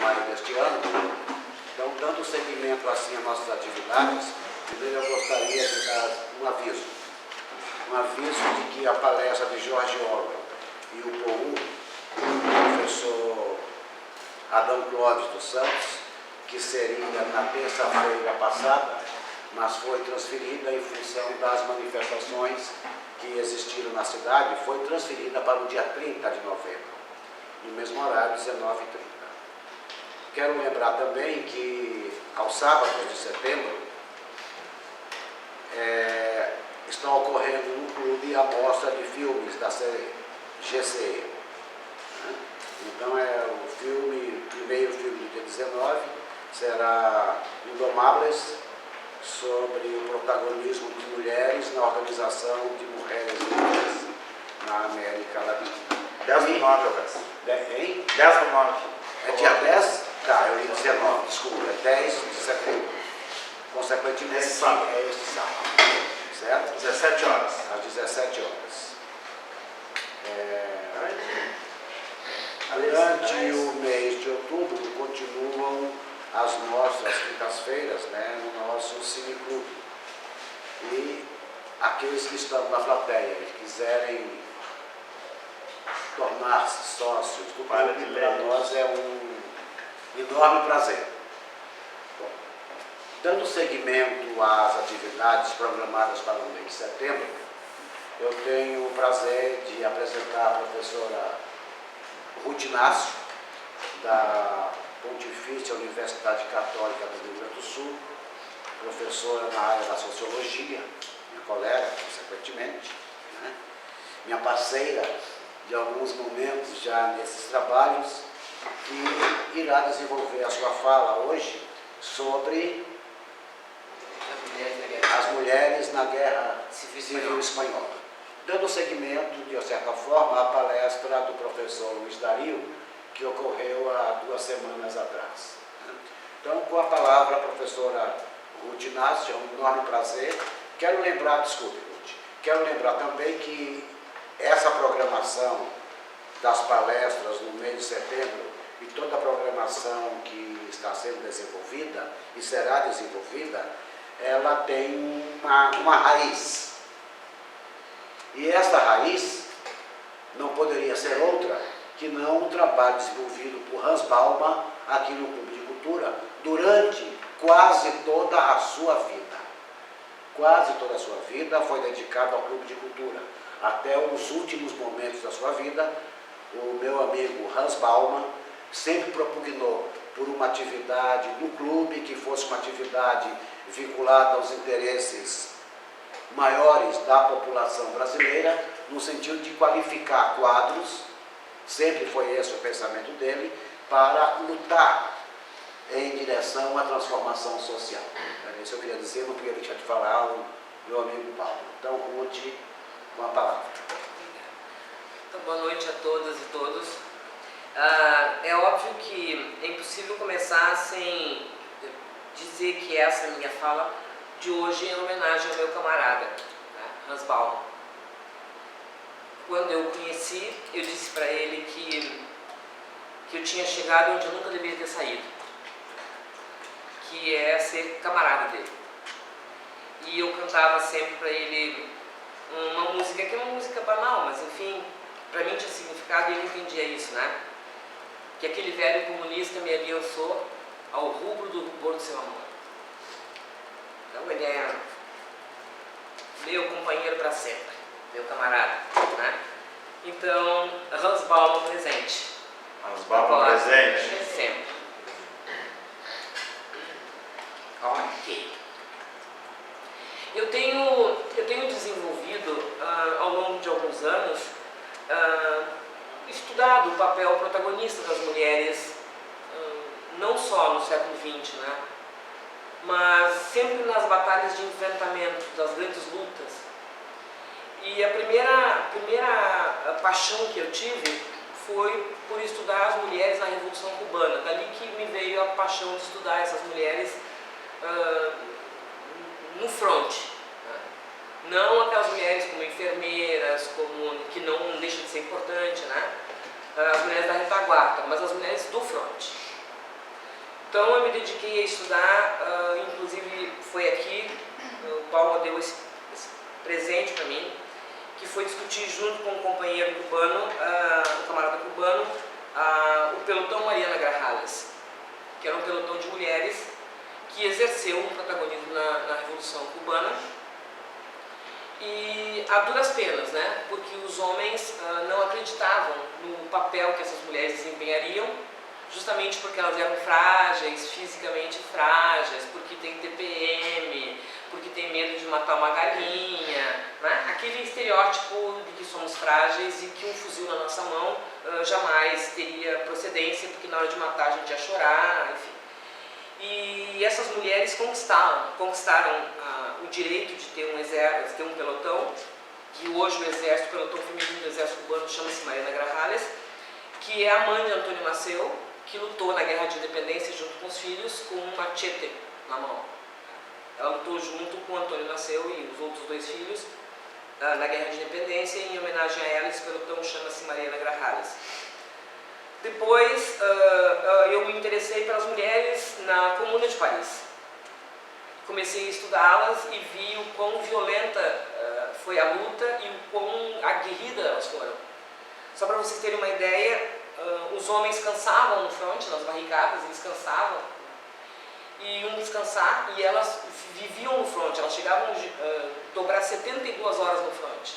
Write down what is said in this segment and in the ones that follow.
maio deste ano. Então, dando seguimento assim às nossas atividades, primeiro eu gostaria de dar um aviso de que a palestra de George Orwell e o POU, do professor Adão Clóvis dos Santos, que seria na terça-feira passada, mas foi transferida em função das manifestações que existiram na cidade, foi transferida para o dia 30 de novembro, no mesmo horário, 19h30. Quero lembrar também que, aos sábados de setembro, está ocorrendo no clube a mostra de filmes da série GCE. Então, o primeiro filme do dia 19 será Indomáveis, sobre o protagonismo de mulheres na organização de mulheres negras na América Latina. 10 do 9, Alves. Hein? 10 do 9. É dia 10? Tá, eu li 19, desculpa, é 10 de setembro. Consequentemente, Esse sábado. é este sábado, certo? 17 horas. Às 17 horas. Durante o mês de outubro, continuam as nossas quintas-feiras, né, no nosso cineclube. E aqueles que estão na plateia e quiserem tornar-se sócios do clube, para nós é um enorme prazer. Bom, dando seguimento às atividades programadas para o mês de setembro, eu tenho o prazer de apresentar a professora Ruth Inácio, da Pontifícia Universidade Católica do Rio Grande do Sul, professora na área da Sociologia, minha colega, consequentemente, né? Minha parceira de alguns momentos já nesses trabalhos, que irá desenvolver a sua fala hoje sobre as mulheres na Guerra Civil Espanhola, dando seguimento, de certa forma, à palestra do professor Luiz Dario, que ocorreu há 2 semanas atrás. Então, com a palavra, a professora Ruth Inácio, é um enorme prazer. Quero lembrar também que essa programação das palestras no mês de setembro e toda a programação que está sendo desenvolvida e será desenvolvida, ela tem uma raiz. E essa raiz não poderia ser outra que não um trabalho desenvolvido por Hans Baumann aqui no Clube de Cultura durante quase toda a sua vida. Quase toda a sua vida foi dedicada ao Clube de Cultura. Até os últimos momentos da sua vida, o meu amigo Hans Baumann sempre propugnou por uma atividade no clube que fosse uma atividade vinculada aos interesses maiores da população brasileira, no sentido de qualificar quadros. Sempre foi esse o pensamento dele, para lutar em direção à transformação social. Isso eu queria dizer, não queria deixar de falar o meu amigo Paulo. Então, Ruth, uma palavra. Então, boa noite a todas e todos. É óbvio que é impossível começar sem dizer que essa minha fala de hoje é em homenagem ao meu camarada, Hans Baumann. Quando eu o conheci, eu disse para ele que eu tinha chegado onde eu nunca deveria ter saído, que é ser camarada dele. E eu cantava sempre para ele uma música que é uma música banal, mas enfim, para mim tinha significado e ele entendia isso, né? Que aquele velho comunista me aliançou ao rubro do rubor do seu amor. Então ele é meu companheiro para sempre, meu camarada, né? Então, Hans Baumann presente. Hans Baumann presente. Sempre. Ok. Eu tenho desenvolvido, ao longo de alguns anos, estudado o papel protagonista das mulheres, não só no século XX, né? Mas sempre nas batalhas de enfrentamento, das grandes lutas. E a primeira paixão que eu tive foi por estudar as mulheres na Revolução Cubana. Dali que me veio a paixão de estudar essas mulheres no fronte. Né? Não aquelas mulheres como enfermeiras, que não deixa de ser importante, né? As mulheres da retaguarda, mas as mulheres do fronte. Então eu me dediquei a estudar, inclusive foi aqui, o Paulo deu esse presente para mim, que foi discutir junto com um companheiro cubano, um camarada cubano, o pelotão Mariana Grajales, que era um pelotão de mulheres que exerceu um protagonismo na Revolução Cubana, e a duras penas, né? Porque os homens não acreditavam no papel que essas mulheres desempenhariam, justamente porque elas eram frágeis, fisicamente frágeis, porque tem TPM, porque tem medo de matar uma galinha, né? Aquele estereótipo de que somos frágeis e que um fuzil na nossa mão jamais teria procedência, porque na hora de matar a gente ia chorar, enfim. E essas mulheres conquistaram o direito de ter um exército, de ter um pelotão, que hoje o exército, o pelotão feminino do exército cubano chama-se Mariana Grajales, que é a mãe de Antônio Maceo, que lutou na Guerra de Independência junto com os filhos com um machete na mão. Ela lutou junto com Antônio Maceo e os outros dois filhos na Guerra de Independência, e em homenagem a ela esse pelotão chama-se Mariana Grajales. Depois eu me interessei pelas mulheres na Comuna de Paris. Comecei a estudá-las e vi o quão violenta foi a luta e o quão aguerrida elas foram. Só para vocês terem uma ideia, os homens cansavam no fronte, nas barricadas, eles cansavam, e iam descansar, e elas viviam no fronte, elas chegavam a dobrar 72 horas no fronte.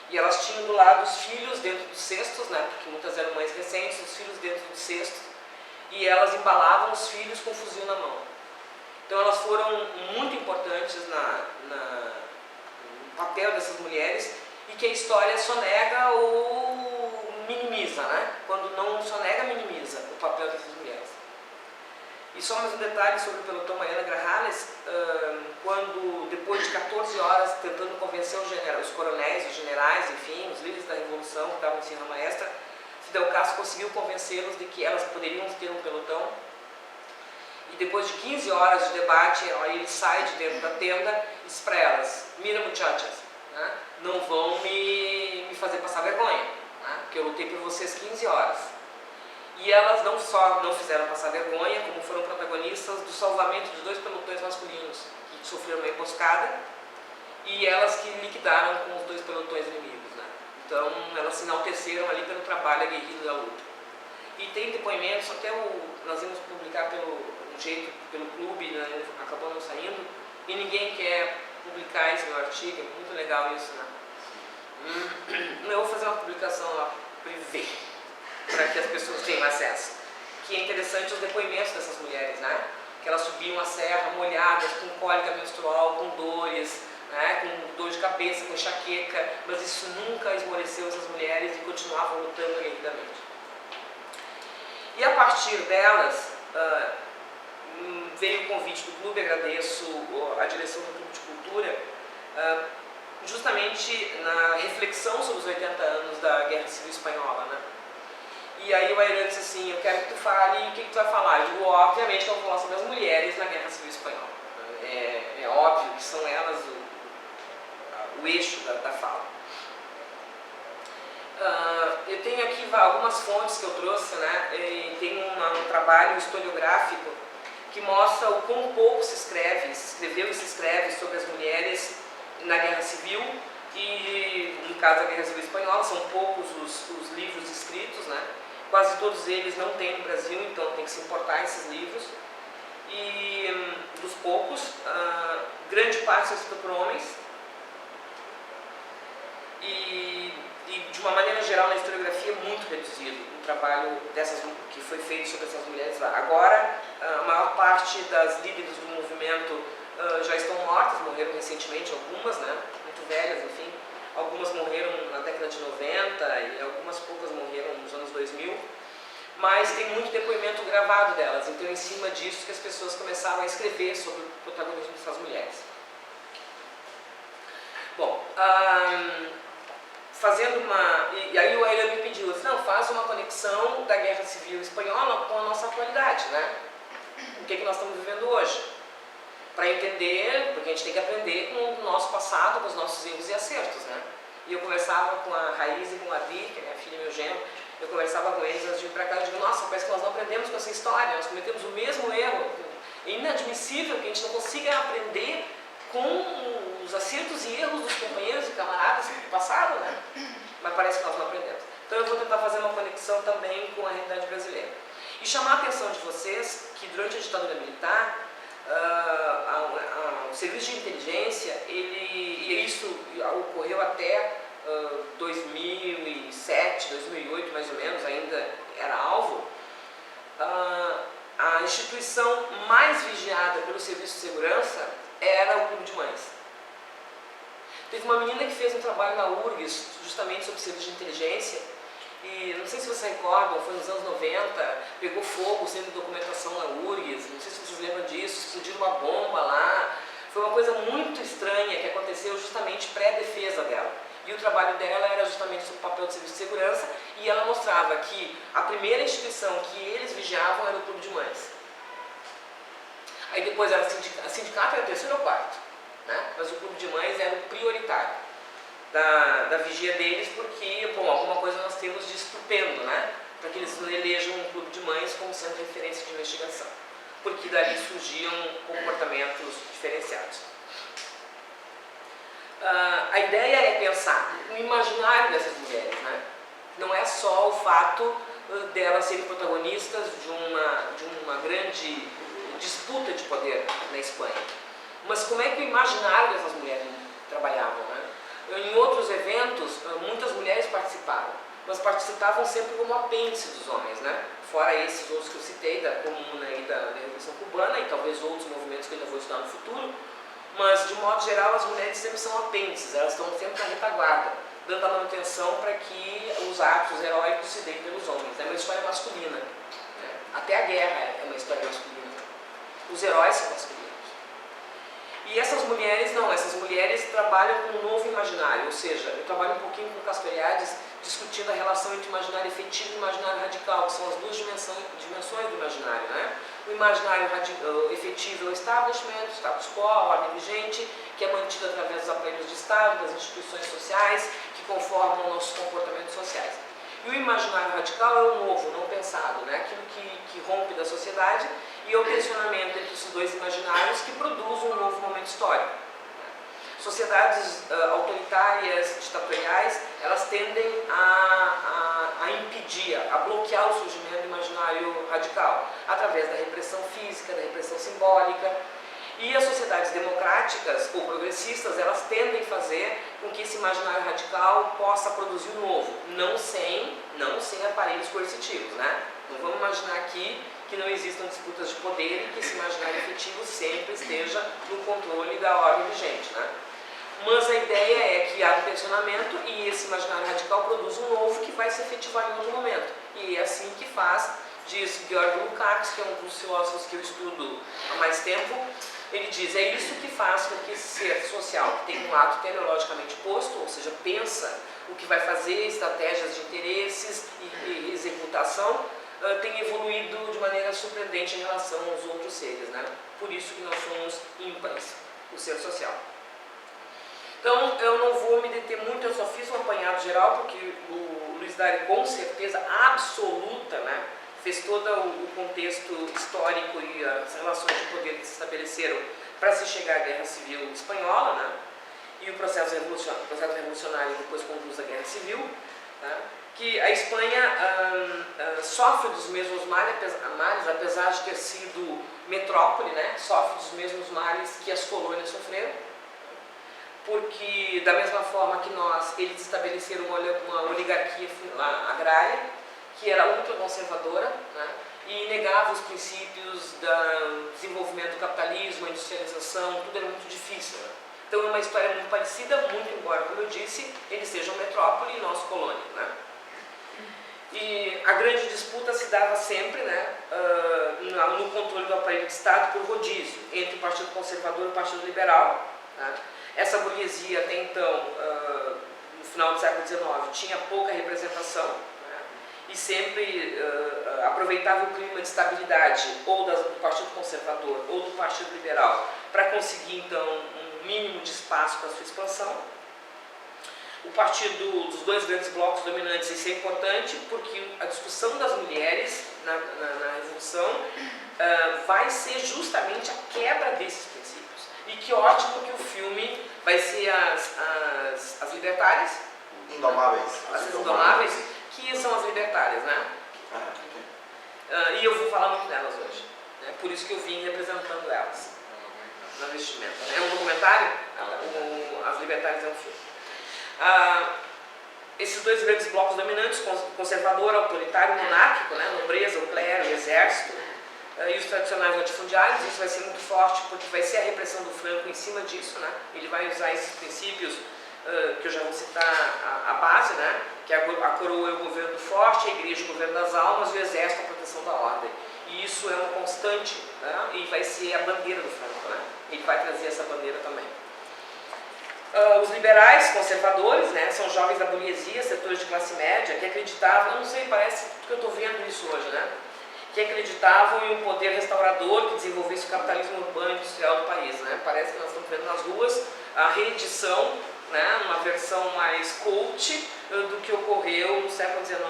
E elas tinham do lado os filhos dentro dos cestos, né, porque muitas eram mães recentes, os filhos dentro dos cestos, e elas embalavam os filhos com um fuzil na mão. Então elas foram muito importantes no papel dessas mulheres, e que a história sonega ou minimiza, né? Quando não sonega, minimiza o papel dessas mulheres. E só mais um detalhe sobre o pelotão Mariana Grajales, quando depois de 14 horas tentando convencer os coronéis, os generais, enfim, os líderes da Revolução que estavam em Sierra Maestra, Fidel Castro conseguiu convencê-los de que elas poderiam ter um pelotão. E depois de 15 horas de debate, ele sai de dentro da tenda e diz para elas: mira muchachas, né? Não vão me fazer passar vergonha, né? Porque eu lutei por vocês 15 horas. E elas não só não fizeram passar vergonha, como foram protagonistas do salvamento de 2 pelotões masculinos que sofreram uma emboscada, e elas que liquidaram com os 2 pelotões inimigos, né? Então elas se enalteceram ali pelo trabalho aguerrido da luta. E tem depoimentos, até nós íamos publicar pelo clube, né? Acabou não saindo, e ninguém quer publicar esse meu artigo, é muito legal isso, né? Eu vou fazer uma publicação lá, privê, para que as pessoas tenham acesso. Que é interessante os depoimentos dessas mulheres, né? Que elas subiam a serra molhadas, com cólica menstrual, com dores, né? Com dor de cabeça, com enxaqueca, mas isso nunca esmoreceu essas mulheres e continuavam lutando aguerridamente. E a partir delas, veio o convite do clube, agradeço a direção do Clube de Cultura, justamente na reflexão sobre os 80 anos da Guerra Civil Espanhola, né? E aí o Ayran disse assim: eu quero que tu fale, e o que tu vai falar? Eu digo, obviamente que eu vou falar sobre as mulheres na Guerra Civil Espanhola. É óbvio que são elas o eixo da fala. Eu tenho aqui algumas fontes que eu trouxe, né? Tem um trabalho historiográfico que mostra o quão pouco se escreveu e se escreve sobre as mulheres na Guerra Civil, e no caso da Guerra Civil Espanhola são poucos os livros escritos, né? Quase todos eles não tem no Brasil, então tem que se importar esses livros, e dos poucos, grande parte são escritos por homens, e de uma maneira geral na historiografia muito reduzido o trabalho que foi feito sobre essas mulheres lá. Agora, a maior parte das líderes do movimento já estão mortas, morreram recentemente algumas, né? Muito velhas, enfim. Algumas morreram na década de 90 e algumas poucas morreram nos anos 2000. Mas tem muito depoimento gravado delas, então é em cima disso que as pessoas começaram a escrever sobre o protagonismo dessas mulheres. Bom, e aí o Ayran me pediu, disse, não, faz uma conexão da Guerra Civil Espanhola com a nossa atualidade, né? O que nós estamos vivendo hoje? Para entender, porque a gente tem que aprender com o nosso passado, com os nossos erros e acertos, né? E eu conversava com a Raiz e com a Adri, que é minha filha e meu genro, eu conversava com eles antes de vir para cá, eu digo, nossa, parece que nós não aprendemos com essa história, nós cometemos o mesmo erro. É inadmissível que a gente não consiga aprender com os acertos e erros dos companheiros e camaradas do passado, né? Mas parece que nós não aprendemos. Então eu vou tentar fazer uma conexão também com a realidade brasileira. E chamar a atenção de vocês que durante a ditadura militar, o serviço de inteligência, e isso ocorreu até 2007, 2008 mais ou menos, ainda era alvo, a instituição mais vigiada pelo Serviço de Segurança era o Clube de Mães. Teve uma menina que fez um trabalho na URGS, justamente sobre serviço de inteligência, e não sei se vocês recordam, foi nos anos 90, pegou fogo o centro de documentação na URGS, não sei se vocês lembram disso, explodiu uma bomba lá. Foi uma coisa muito estranha que aconteceu justamente pré-defesa dela. E o trabalho dela era justamente sobre o papel do serviço de segurança, e ela mostrava que a primeira instituição que eles vigiavam era o Clube de Mães. Aí depois era a sindicato era o terceiro ou quarto, né? Mas o Clube de Mães era o prioritário da vigia deles, porque, bom, alguma coisa nós temos de estupendo, né? Para que eles elejam um Clube de Mães como sendo referência de investigação, porque dali surgiam comportamentos diferenciados. A ideia é pensar no imaginário dessas mulheres, né? Não é só o fato delas serem protagonistas de uma grande disputa de poder na Espanha, mas como é que o imaginário dessas mulheres trabalhavam, né? Em outros eventos, muitas mulheres participaram, mas participavam sempre como apêndice dos homens, né? Fora esses outros que eu citei, da Comuna e da Revolução Cubana, e talvez outros movimentos que eu ainda vou estudar no futuro. Mas, de modo geral, as mulheres sempre são apêndices, elas estão sempre na retaguarda, dando a manutenção para que os atos heróicos se deem pelos homens. É uma história masculina, né? Até a guerra é uma história masculina. Os heróis são masculinos. E essas mulheres não, essas mulheres trabalham com um novo imaginário, ou seja, eu trabalho um pouquinho com Castoriadis discutindo a relação entre imaginário efetivo e imaginário radical, que são as duas dimensões do imaginário, né? O imaginário efetivo é o establishment, o status quo, a ordem vigente, que é mantido através dos aparelhos de Estado, das instituições sociais, que conformam nossos comportamentos sociais. E o imaginário radical é o novo, não pensado, né? Aquilo que rompe da sociedade, e é o tensionamento entre esses dois imaginários que produz um novo momento histórico. Sociedades autoritárias, ditatoriais, elas tendem a impedir, a bloquear o surgimento do imaginário radical, através da repressão física, da repressão simbólica. E as sociedades democráticas ou progressistas, elas tendem a fazer com que esse imaginário radical possa produzir um novo, não sem aparelhos coercitivos, né? Não vamos imaginar aqui que não existam disputas de poder e que esse imaginário efetivo sempre esteja no controle da ordem vigente, né? Mas a ideia é que há um tensionamento e esse imaginário radical produz um novo que vai se efetivar em outro momento. E é assim que faz, diz Georg Lukács, que é um dos filósofos que eu estudo há mais tempo. Ele diz, é isso que faz com que esse ser social, que tem um ato teleologicamente posto, ou seja, pensa o que vai fazer, estratégias de interesses e executação, tenha evoluído de maneira surpreendente em relação aos outros seres, né? Por isso que nós somos ímpares, o ser social. Então, eu não vou me deter muito, eu só fiz um apanhado geral, porque o Luiz Dari, com certeza absoluta, né, fez todo o contexto histórico e as relações de poder que se estabeleceram para se chegar à Guerra Civil Espanhola, né, e o processo revolucionário depois conduz à Guerra Civil, tá, que a Espanha sofre dos mesmos males, apesar de ter sido metrópole, né, sofre dos mesmos males que as colônias sofreram, porque da mesma forma que nós, eles estabeleceram uma oligarquia agrária, que era ultraconservadora, né, e negava os princípios do desenvolvimento do capitalismo, a industrialização, tudo era muito difícil, né? Então é uma história muito parecida, muito embora, como eu disse, eles sejam metrópole e nós colônia, né? E a grande disputa se dava sempre, né, no controle do aparelho de Estado por rodízio entre o Partido Conservador e o Partido Liberal, né? Essa burguesia até então, no final do século XIX, tinha pouca representação, né, e sempre aproveitava o clima de estabilidade ou do Partido Conservador ou do Partido Liberal para conseguir então um mínimo de espaço para a sua expansão. O partido dos dois grandes blocos dominantes, isso é importante porque a discussão das mulheres na Revolução vai ser justamente a quebra desses princípios. E que ótimo que o filme vai ser as libertárias, Indomáveis. as indomáveis, que são as libertárias, né? E eu vou falar muito delas hoje, né? Por isso que eu vim representando elas na vestimenta. É um documentário, As Libertárias é um filme. Esses dois grandes blocos dominantes, conservador, autoritário, monárquico, né? Nobreza, o clero, o exército, e os tradicionais latifundiários, isso vai ser muito forte porque vai ser a repressão do Franco em cima disso, né? Ele vai usar esses princípios que eu já vou citar a base, né? Que a coroa é o governo forte, a igreja o governo das almas e o exército a proteção da ordem. E isso é uma constante, né? E vai ser a bandeira do Franco, né? Ele vai trazer essa bandeira também. Os liberais conservadores, né, são jovens da burguesia, setores de classe média, que acreditavam, eu não sei, parece que eu estou vendo isso hoje, né? Que acreditavam em um poder restaurador que desenvolvesse o capitalismo urbano e industrial do país, né? Parece que nós estamos vendo nas ruas a reedição, né, uma versão mais coach do que ocorreu no século XIX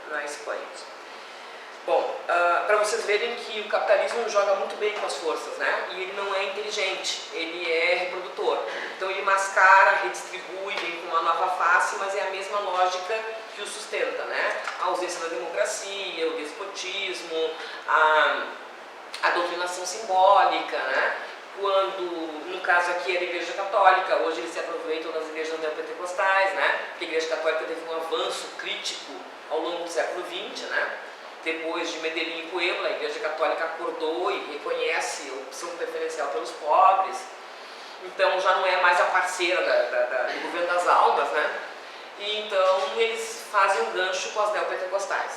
na Espanha. Bom, para vocês verem que o capitalismo joga muito bem com as forças, né? E ele não é inteligente, ele é reprodutor. Então ele mascara, redistribui, vem com uma nova face, mas é a mesma lógica que o sustenta, né? A ausência da democracia, o despotismo, a doutrinação simbólica, né? Quando, no caso aqui, era a Igreja Católica, hoje eles se aproveitam das igrejas neopentecostais, né? Porque a Igreja Católica teve um avanço crítico ao longo do século XX, né? Depois de Medellín e Puebla, a Igreja Católica acordou e reconhece a opção preferencial pelos pobres. Então já não é mais a parceira do governo das almas, né? E então eles fazem um gancho com as neopentecostais,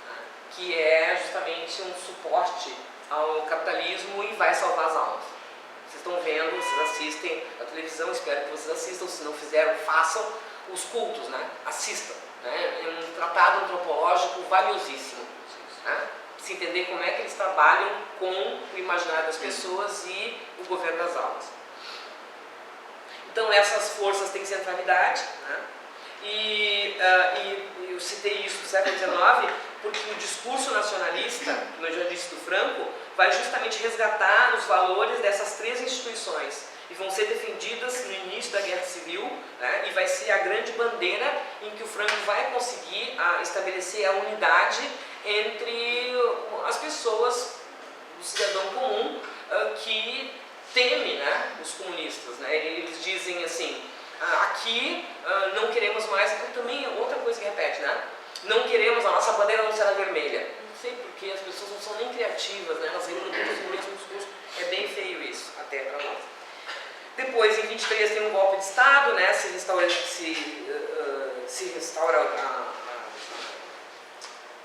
né? Que é justamente um suporte ao capitalismo e vai salvar as almas. Vocês estão vendo, vocês assistem a televisão, espero que vocês assistam, se não fizeram, façam os cultos, né? Assistam, né? É um tratado antropológico valiosíssimo, né? Se entender como é que eles trabalham com o imaginário das pessoas e o governo das almas. Então essas forças têm centralidade, né? E eu citei isso no século XIX porque o discurso nacionalista, como eu já disse do Franco, vai justamente resgatar os valores dessas três instituições e vão ser defendidas no início da Guerra Civil, né? E vai ser a grande bandeira em que o Franco vai conseguir estabelecer a unidade entre as pessoas, o cidadão comum, que teme, né, os comunistas, né? Eles dizem assim, aqui não queremos mais, também outra coisa que repete, né? Não queremos, a nossa bandeira não será vermelha. Não sei porque as pessoas não são nem criativas, né? Elas reproduzem o mesmo discurso. É bem feio isso, até para nós. Depois, em 23, tem um golpe de Estado, né? Se restaura,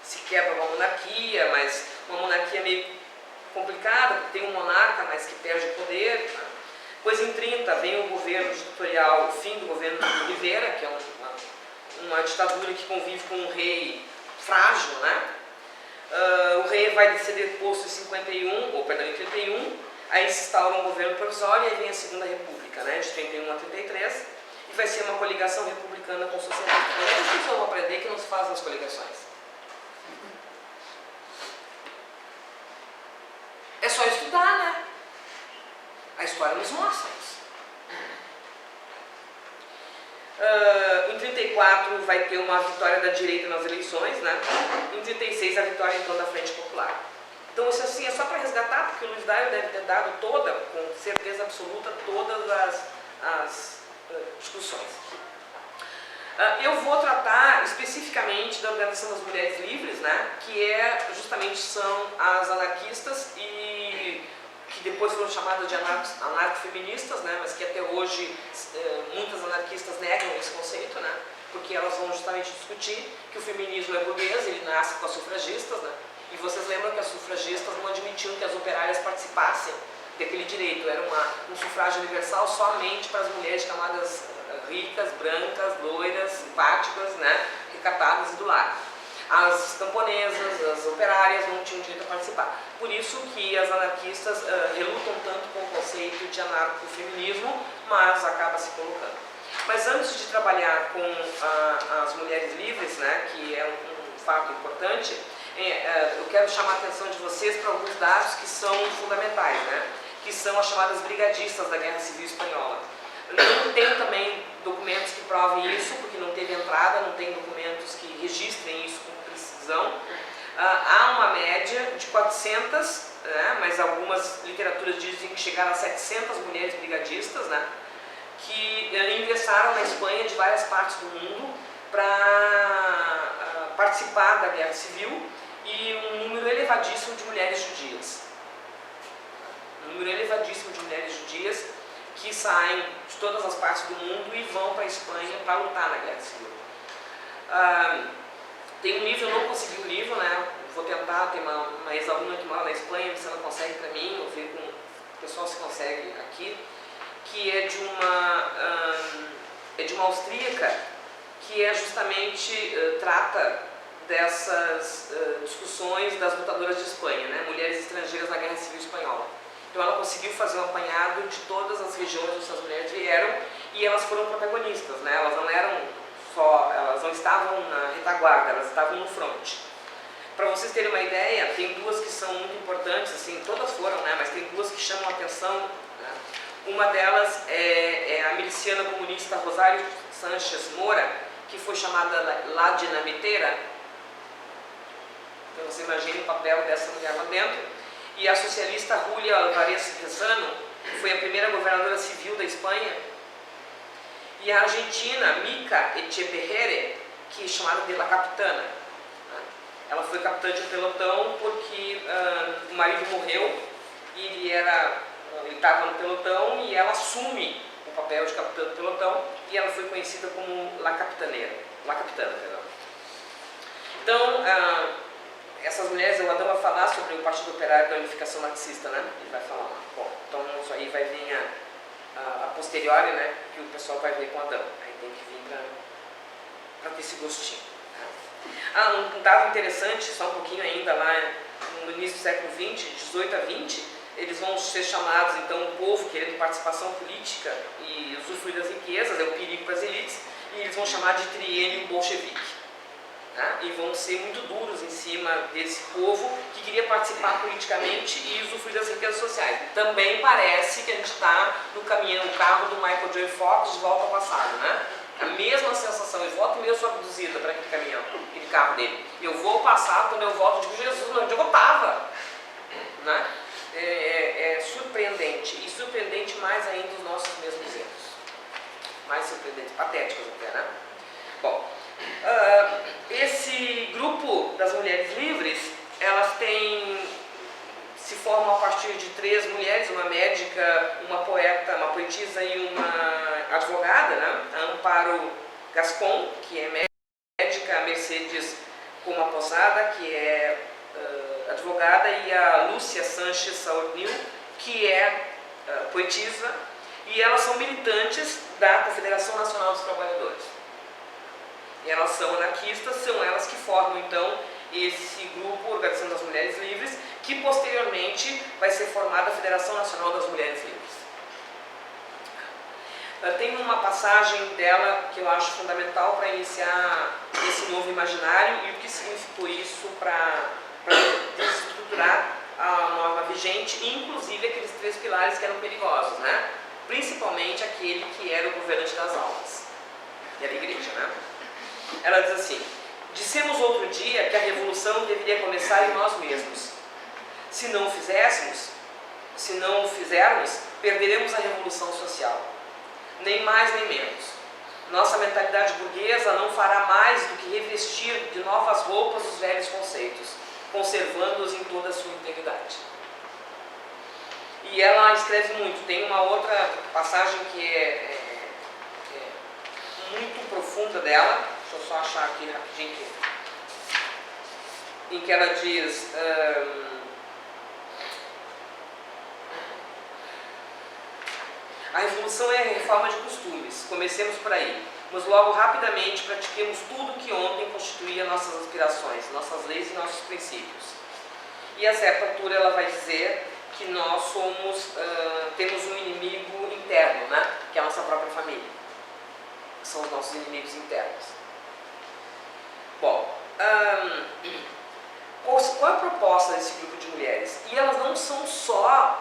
se quebra uma monarquia, mas uma monarquia meio complicada, porque tem um monarca, mas que perde o poder. Depois, em 30, vem o governo ditatorial, o fim do governo de Oliveira, que é uma ditadura que convive com um rei frágil, né? O rei vai ser deposto em 31, aí se instaura um governo provisório e aí vem a Segunda República, né? De 31 a 33, e vai ser uma coligação republicana com socialista. Como é que as pessoas vão aprender que não se fazem as coligações? É só estudar, né? A história nos mostra isso. Em 34 vai ter uma vitória da direita nas eleições, né? Em 36 a vitória então da Frente Popular. Então isso assim é só para resgatar, porque o Luiz Dário deve ter dado com certeza absoluta, todas as discussões. Eu vou tratar especificamente da Organização das Mulheres Livres, né? Que justamente são as anarquistas e que depois foram chamadas de anarcofeministas, né, mas que até hoje muitas anarquistas negam esse conceito, né, porque elas vão justamente discutir que o feminismo é burguês, ele nasce com as sufragistas, né, e vocês lembram que as sufragistas não admitiam que as operárias participassem daquele direito, era um sufrágio universal somente para as mulheres de camadas ricas, brancas, loiras, simpáticas, né, recatadas e do lar. As camponesas, as operárias não tinham direito a participar. Por isso que as anarquistas relutam tanto com o conceito de anarcofeminismo, mas acaba se colocando. Mas antes de trabalhar com as mulheres livres, né, que é um fato importante, eu quero chamar a atenção de vocês para alguns dados que são fundamentais, né, que são as chamadas brigadistas da Guerra Civil Espanhola. Não tem também documentos que provem isso, porque não teve entrada, não tem documentos que registrem isso com precisão. Há uma média de 400, né, mas algumas literaturas dizem que chegaram a 700 mulheres brigadistas, né, que ingressaram na Espanha de várias partes do mundo para participar da Guerra Civil, e um número elevadíssimo de mulheres judias. Um número elevadíssimo de mulheres judias que saem de todas as partes do mundo e vão para a Espanha para lutar na Guerra Civil. Tem um livro, eu não consegui o livro, né? Vou tentar, tem uma ex-aluna que mora na Espanha, se ela consegue para mim, eu ver com o pessoal se consegue aqui, que é de uma austríaca, que é justamente, trata dessas discussões das lutadoras de Espanha, né? Mulheres estrangeiras na Guerra Civil Espanhola. Então ela conseguiu fazer um apanhado de todas as regiões onde essas mulheres vieram, e elas foram protagonistas, né? Elas não eram só, elas não estavam na retaguarda, elas estavam no front. Para vocês terem uma ideia, tem duas que são muito importantes, assim, todas foram, né? Mas tem duas que chamam a atenção, né? Uma delas é a miliciana comunista Rosário Sánchez Moura, que foi chamada La Dinamiteira. Então você imagina o papel dessa mulher lá dentro. E a socialista Julia Álvarez Rezano foi a primeira governadora civil da Espanha. E a argentina Mica Echeverría, que é chamada de La Capitana. Ela foi capitã de um pelotão porque o marido morreu e ele estava no pelotão, e ela assume o papel de capitã do pelotão, e ela foi conhecida como La Capitana, perdão. Então, essas mulheres, o Adão vai falar sobre o Partido Operário da Unificação Marxista, né? Ele vai falar. Bom, então isso aí vai vir a posteriori, né? Que o pessoal vai ver com o Adão. Aí tem que vir para ter esse gostinho. Né? Um dado interessante, só um pouquinho ainda, lá no início do século XX, 18 a 20, eles vão ser chamados, então, o povo querendo participação política e usufruir das riquezas, é o perigo para as elites, e eles vão chamar de triênio bolchevique. Tá? E vão ser muito duros em cima desse povo que queria participar politicamente e usufruir das riquezas sociais. Também parece que a gente está no caminho, no carro do Michael J. Fox de volta ao passado, né? A mesma sensação, eu volto mesmo sou abduzida para aquele caminhão, aquele carro dele. Eu vou passar, quando eu volto, eu digo, Jesus, onde eu estava? Né? É surpreendente, e surpreendente mais ainda os nossos mesmos erros. Mais surpreendentes, patéticos até, né? Bom, esse grupo das mulheres livres, elas se formam a partir de 3 mulheres, uma médica, uma poeta, uma poetisa e uma advogada, né? A Amparo Gascon, que é médica, a Mercedes Coma Posada, que é advogada, e a Lúcia Sánchez Saornil, que é poetisa, e elas são militantes da Confederação Nacional dos Trabalhadores. E elas são anarquistas, são elas que formam então esse grupo, Organização das Mulheres Livres, que posteriormente vai ser formada a Federação Nacional das Mulheres Livres. Tem uma passagem dela que eu acho fundamental para iniciar esse novo imaginário e o que significou isso para desestruturar a norma vigente, inclusive aqueles 3 pilares que eram perigosos, né? Principalmente aquele que era o governante das almas, que era a igreja, né? Ela diz assim: dissemos outro dia que a revolução deveria começar em nós mesmos. Se não fizermos, perderemos a revolução social. Nem mais nem menos. Nossa mentalidade burguesa não fará mais do que revestir de novas roupas os velhos conceitos, conservando-os em toda a sua integridade. E ela escreve muito. Tem uma outra passagem que é muito profunda dela. Deixa eu só achar aqui rapidinho. Em que ela diz... a revolução é a reforma de costumes. Comecemos por aí. Mas logo, rapidamente, pratiquemos tudo que ontem constituía nossas aspirações, nossas leis e nossos princípios. E a Zé Arthur, ela vai dizer que nós temos um inimigo interno, né? Que é a nossa própria família. são os nossos inimigos internos. Bom, qual é a proposta desse grupo de mulheres? E elas não são só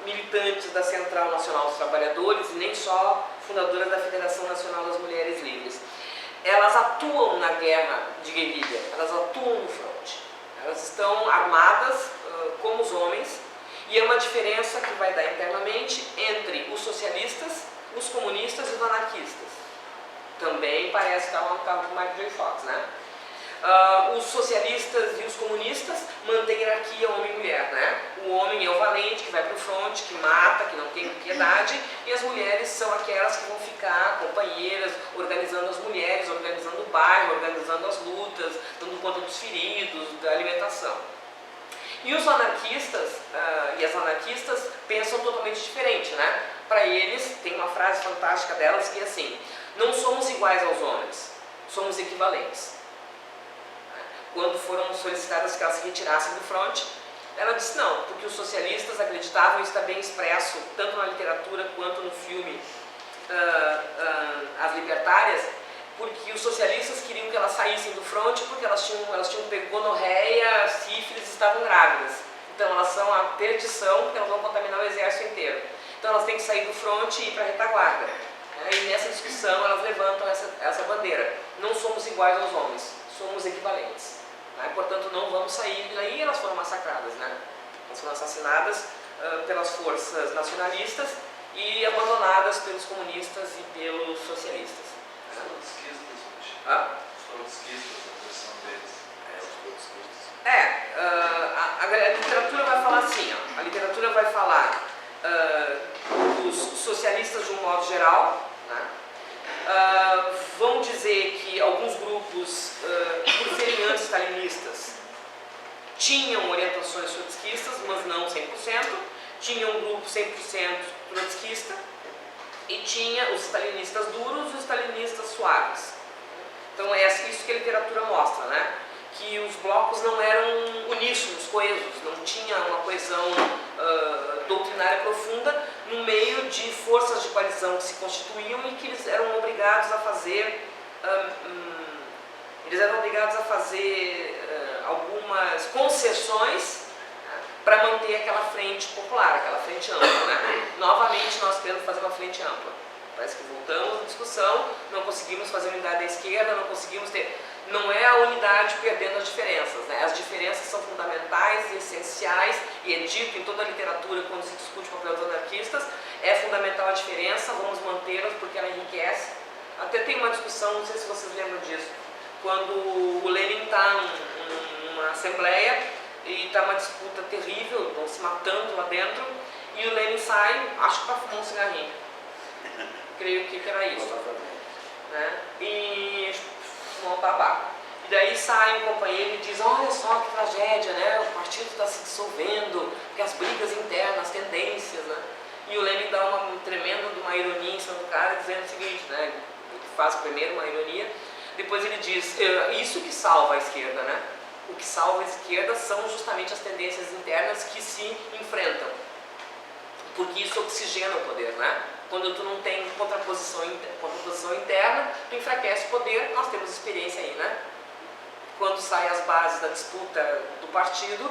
militantes da Central Nacional dos Trabalhadores e nem só fundadoras da Federação Nacional das Mulheres Livres. Elas atuam na guerra de guerrilha, elas atuam no fronte. Elas estão armadas como os homens, e é uma diferença que vai dar internamente entre os socialistas, os comunistas e os anarquistas. Também parece estar lá no carro do Michael J. Fox, né? Os socialistas e os comunistas mantêm hierarquia homem e mulher, né? O homem é o valente, que vai para o fronte, que mata, que não tem piedade, e as mulheres são aquelas que vão ficar companheiras, organizando as mulheres, organizando o bairro, organizando as lutas, dando conta dos feridos, da alimentação. E os anarquistas e as anarquistas pensam totalmente diferente, né? Para eles, tem uma frase fantástica delas que é assim: não somos iguais aos homens, somos equivalentes. Quando foram solicitadas que elas se retirassem do fronte, ela disse não, porque os socialistas acreditavam, isso está bem expresso, tanto na literatura quanto no filme As Libertárias, porque os socialistas queriam que elas saíssem do fronte porque elas tinham pego gonorreia, sífilis e estavam grávidas. Então elas são a perdição, porque elas vão contaminar o exército inteiro. Então elas têm que sair do fronte e ir para a retaguarda. E nessa discussão elas levantam essa bandeira. Não somos iguais aos homens, somos equivalentes. Portanto, não vamos sair daí. Elas foram massacradas, né? Elas foram assassinadas pelas forças nacionalistas e abandonadas pelos comunistas e pelos socialistas. Os trotskistas, Os trotskistas, a versão deles. A literatura vai falar assim, ó, a literatura vai falar dos socialistas de um modo geral, né? Vão dizer que alguns grupos, por serem anti-stalinistas, tinham orientações trotskistas, mas não 100%. Tinha um grupo 100% trotskista e tinha os stalinistas duros e os stalinistas suaves. Então é isso que a literatura mostra, né? Que os blocos não eram uníssonos, coesos, não tinha uma coesão doutrinária profunda no meio de forças de coalizão que se constituíam e que eles eram obrigados a fazer algumas concessões para manter aquela frente popular, aquela frente ampla, né? Novamente nós queremos fazer uma frente ampla. Parece que voltamos à discussão, não conseguimos fazer unidade da esquerda, não conseguimos ter... Não é a unidade perdendo as diferenças, né? As diferenças são fundamentais e essenciais, e é dito em toda a literatura, quando se discute o papel dos anarquistas, é fundamental a diferença, vamos mantê-las porque ela enriquece. Até tem uma discussão, não sei se vocês lembram disso, quando o Lenin está numa assembleia e está uma disputa terrível, estão se matando lá dentro, e o Lenin sai, acho que para fumar um cigarrinho. Creio que era isso. Né? E fumar um tabaco. E daí sai um companheiro e diz: olha só que tragédia, né? O partido está se dissolvendo, porque as brigas internas, as tendências, né? E o Lenin dá uma tremenda de uma ironia em cima do cara, dizendo o seguinte, né? Ele faz primeiro uma ironia, depois ele diz: isso que salva a esquerda, né? O que salva a esquerda são justamente as tendências internas que se enfrentam, porque isso oxigena o poder, né? Quando tu não tem contraposição interna, tu enfraquece o poder. Nós temos experiência aí, né? Quando saem as bases da disputa do partido,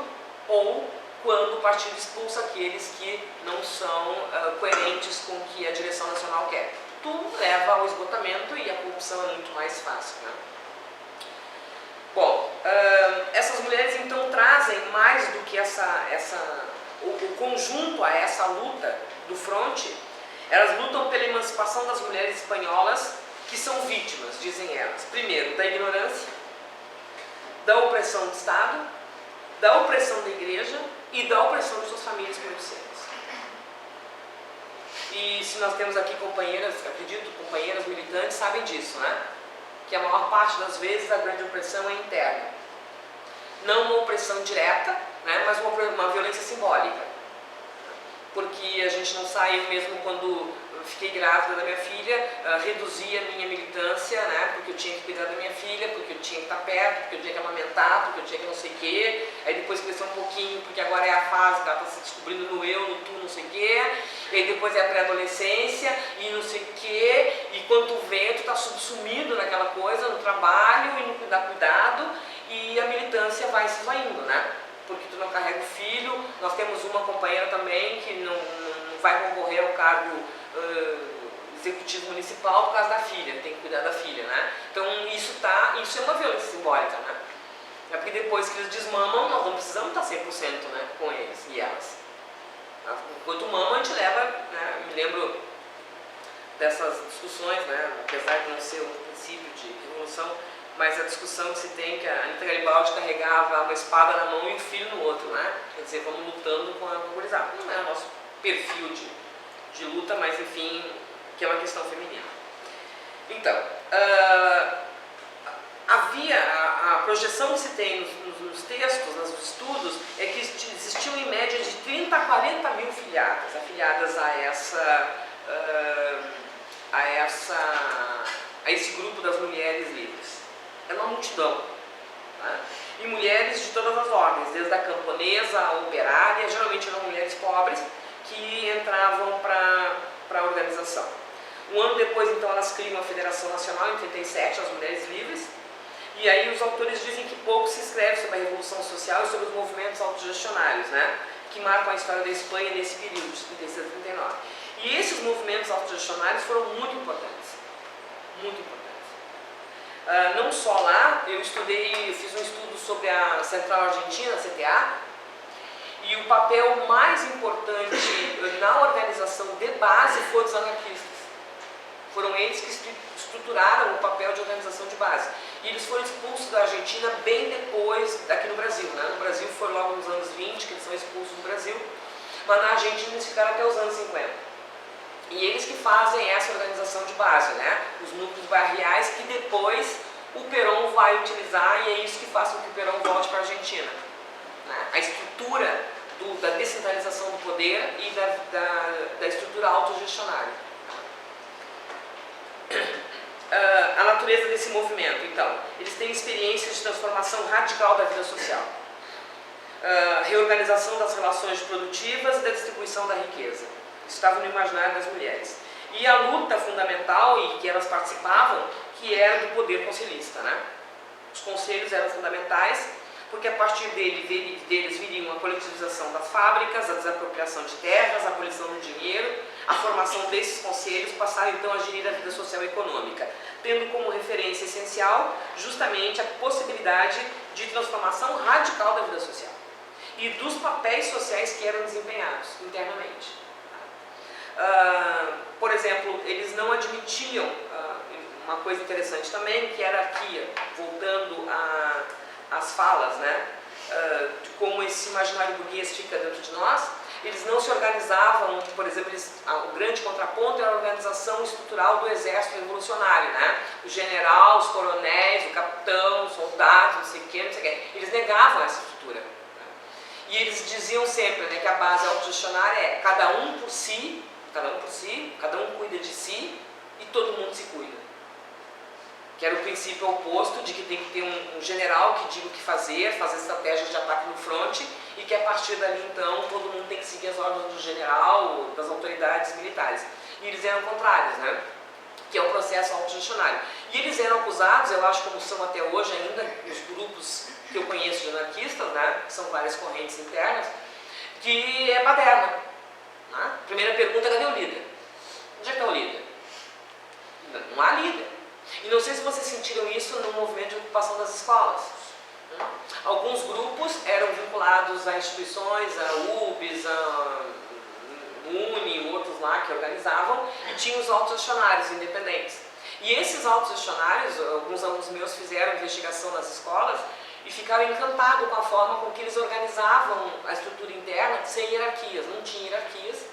ou quando o partido expulsa aqueles que não são coerentes com o que a direção nacional quer. Tudo leva ao esgotamento e a corrupção é muito mais fácil, né? Bom, essas mulheres então trazem mais do que o conjunto a essa luta do fronte. Elas lutam pela emancipação das mulheres espanholas que são vítimas, dizem elas, primeiro, da ignorância, da opressão do Estado, da opressão da igreja e da opressão de suas famílias produzentes. E se nós temos aqui companheiras, acredito, companheiras militantes, sabem disso, né? Que a maior parte das vezes a grande opressão é interna. Não uma opressão direta, né? Mas uma violência simbólica. Porque a gente não sai, mesmo quando fiquei grávida da minha filha, reduzi a minha militância, né, porque eu tinha que cuidar da minha filha, porque eu tinha que estar perto, porque eu tinha que amamentar, porque eu tinha que não sei o quê. Aí depois cresceu um pouquinho, porque agora é a fase que ela está se descobrindo no eu, no tu, não sei o quê. E aí depois é a pré-adolescência e não sei o quê. E quando tu vê, tu está subsumido naquela coisa, no trabalho e no cuidado, e a militância vai se esvaindo, né? Porque tu não carrega o filho. Nós temos uma companheira também que não vai concorrer ao cargo executivo municipal por causa da filha, tem que cuidar da filha, né? Então isso é uma violência simbólica, né? É porque depois que eles desmamam, nós não precisamos estar 100%, né, com eles e elas. Enquanto mama, a gente leva, né, me lembro dessas discussões, né, apesar de não ser um princípio de revolução, mas a discussão que se tem que a Anita Garibaldi carregava uma espada na mão e um filho no outro, né? Quer dizer, vamos lutando com a gurizada. Não é o nosso perfil de luta, mas enfim, que é uma questão feminina. Então, a projeção que se tem nos textos, nos estudos, é que existiam em média de 30 a 40 mil afiliadas a esse grupo das mulheres livres. É uma multidão. Né? E mulheres de todas as ordens, desde a camponesa à operária, geralmente eram mulheres pobres que entravam para a organização. Um ano depois, então, elas criam a Federação Nacional, em 37, as Mulheres Livres, e aí os autores dizem que pouco se escreve sobre a Revolução Social e sobre os movimentos autogestionários, né, que marcam a história da Espanha nesse período, de 36 a 39. E esses movimentos autogestionários foram muito importantes. Muito importantes. Não só lá, eu fiz um estudo sobre a Central Argentina, a CTA, e o papel mais importante na organização de base foi dos anarquistas. Foram eles que estruturaram o papel de organização de base. E eles foram expulsos da Argentina bem depois aqui no Brasil. Né? No Brasil foi logo nos anos 20 que eles são expulsos do Brasil, mas na Argentina eles ficaram até os anos 50. E eles que fazem essa organização de base, né? Os núcleos barriais que depois o Perón vai utilizar, e é isso que faz com que o Perón volte para a Argentina. Né? A estrutura da descentralização do poder e da estrutura autogestionária. A natureza desse movimento, então, eles têm experiências de transformação radical da vida social, reorganização das relações produtivas e da distribuição da riqueza. Isso estava no imaginário das mulheres. E a luta fundamental, e que elas participavam, que era do poder conselhista. Né? Os conselhos eram fundamentais, porque a partir deles viriam a coletivização das fábricas, a desapropriação de terras, a abolição do dinheiro. A formação desses conselhos passaram então a gerir a vida social e econômica, tendo como referência essencial justamente a possibilidade de transformação radical da vida social e dos papéis sociais que eram desempenhados internamente. Por exemplo, eles não admitiam uma coisa interessante também, que é a hierarquia, voltando às falas, né? De como esse imaginário burguês fica dentro de nós. Eles não se organizavam, por exemplo, o grande contraponto era a organização estrutural do exército revolucionário, né? O general, os coronéis, o capitão, os soldados, não sei o quê. Eles negavam essa estrutura. Né? E eles diziam sempre, né, que a base autogestionária é cada um por si, cada um cuida de si e todo mundo se cuida. Que era o princípio oposto de que tem que ter um general que diga o que fazer estratégias de ataque no fronte, e que a partir dali então todo mundo tem que seguir as ordens do general, das autoridades militares. E eles eram contrários, né? Que é o processo autogestionário. E eles eram acusados, eu acho como são até hoje ainda, os grupos que eu conheço de anarquistas, né? Que são várias correntes internas, que é baderna. Né? Primeira pergunta, cadê o líder? Onde é que está o líder? Não há líder. E não sei se vocês sentiram isso no movimento de ocupação das escolas. Alguns grupos eram vinculados a instituições, a UBS, a UNE, outros lá que organizavam, e tinham os autogestionários independentes. E esses autogestionários, alguns alunos meus fizeram investigação nas escolas e ficaram encantados com a forma com que eles organizavam a estrutura interna sem hierarquias, não tinha hierarquias,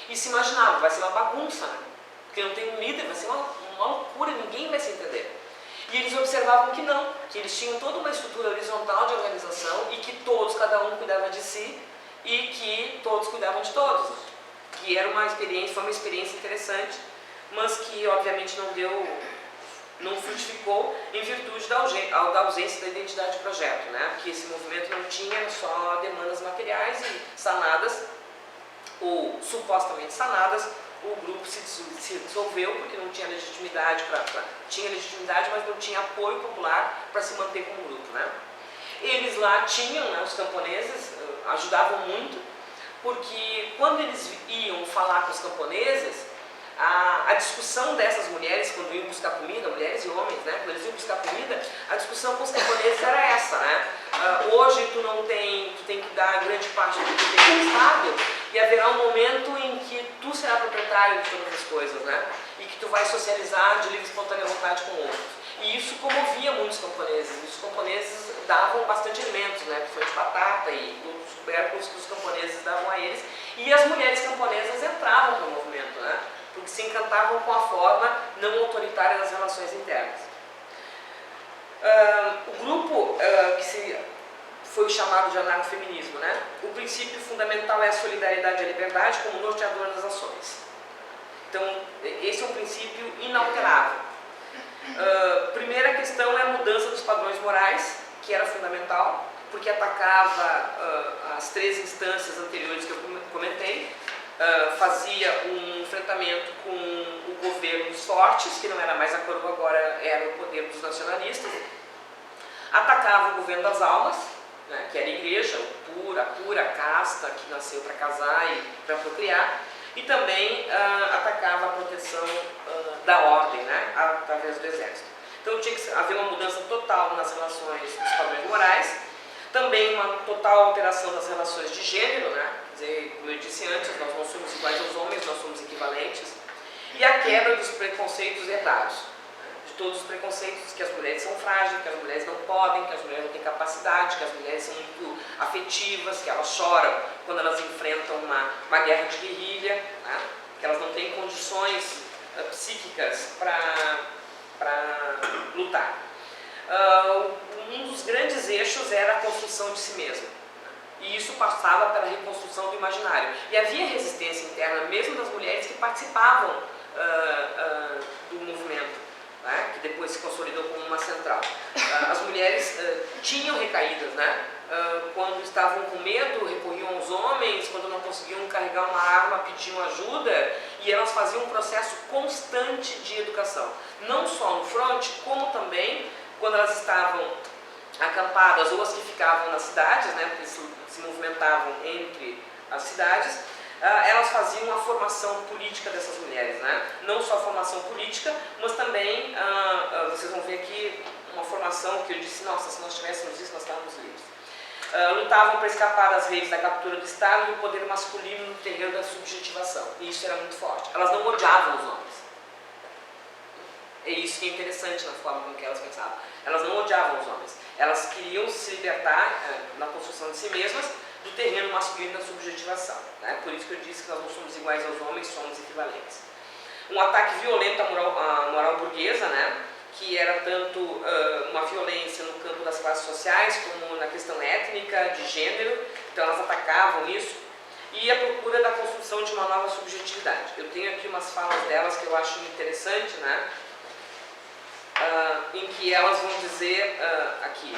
e se imaginavam, vai ser uma bagunça, né? Porque não tem um líder, vai ser uma loucura, ninguém vai se entender. E eles observavam que não, que eles tinham toda uma estrutura horizontal de organização e que todos, cada um cuidava de si e que todos cuidavam de todos. que era foi uma experiência interessante, mas que obviamente não frutificou em virtude da ausência da identidade de projeto, né? Porque esse movimento não tinha só demandas materiais e sanadas, ou supostamente sanadas, o grupo se dissolveu porque não tinha legitimidade, tinha legitimidade, mas não tinha apoio popular para se manter como grupo, né? Eles lá tinham, né, os camponeses ajudavam muito, porque quando eles iam falar com os camponeses, a discussão dessas mulheres, quando iam buscar comida, mulheres e homens, né, quando eles iam buscar comida, a discussão com os camponeses era essa, né? Hoje tu tem que dar grande parte do que tu tem no Estado, e haverá um momento em que tu será proprietário de todas as coisas, né? E que tu vai socializar de livre e espontânea vontade com outros. E isso comovia muitos camponeses. Os camponeses davam bastante alimentos, né? Principalmente batata e outros tubérculos que os camponeses davam a eles. E as mulheres camponesas entravam no movimento, né? Porque se encantavam com a forma não autoritária das relações internas. O grupo foi chamado de anarcofeminismo, né? O princípio fundamental é a solidariedade e a liberdade como norteador das ações. Então, esse é um princípio inalterável. Primeira questão é a mudança dos padrões morais, que era fundamental, porque atacava as três instâncias anteriores que eu comentei, fazia um enfrentamento com o governo dos fortes, que não era mais a coroa, agora era o poder dos nacionalistas, atacava o governo das almas, né, que era a igreja, a pura casta que nasceu para casar e para procriar, e também atacava a proteção da ordem, né, através do exército. Então tinha que haver uma mudança total nas relações dos padrões morais, também uma total alteração das relações de gênero, né, quer dizer, como eu disse antes, nós não somos iguais aos homens, nós somos equivalentes, e a quebra dos preconceitos herdados. Todos os preconceitos, que as mulheres são frágeis, que as mulheres não podem, que as mulheres não têm capacidade, que as mulheres são muito afetivas, que elas choram quando elas enfrentam uma guerra de guerrilha, né? Que elas não têm condições psíquicas para lutar. Um dos grandes eixos era a construção de si mesma. E isso passava pela reconstrução do imaginário. E havia resistência interna, mesmo das mulheres que participavam do movimento, né, que depois se consolidou como uma central. As mulheres tinham recaídas, né, quando estavam com medo, recorriam aos homens, quando não conseguiam carregar uma arma, pediam ajuda, e elas faziam um processo constante de educação. Não só no fronte, como também quando elas estavam acampadas, ou as que ficavam nas cidades, né, porque se movimentavam entre as cidades, elas faziam a formação política dessas mulheres, né? Não só a formação política, mas também, vocês vão ver aqui uma formação que eu disse, nossa, se nós tivéssemos isso, nós estávamos livres. Lutavam para escapar das redes da captura do Estado e do poder masculino no terreno da subjetivação, e isso era muito forte. Elas não odiavam os homens. É isso que é interessante na forma com que elas pensavam. Elas não odiavam os homens. Elas queriam se libertar, na construção de si mesmas, do terreno masculino da subjetivação, né? Por isso que eu disse que nós não somos iguais aos homens, somos equivalentes. Um ataque violento à moral burguesa, né? Que era tanto uma violência no campo das classes sociais, como na questão étnica, de gênero, então elas atacavam isso, e a procura da construção de uma nova subjetividade. Eu tenho aqui umas falas delas que eu acho interessante, né? Em que elas vão dizer aqui...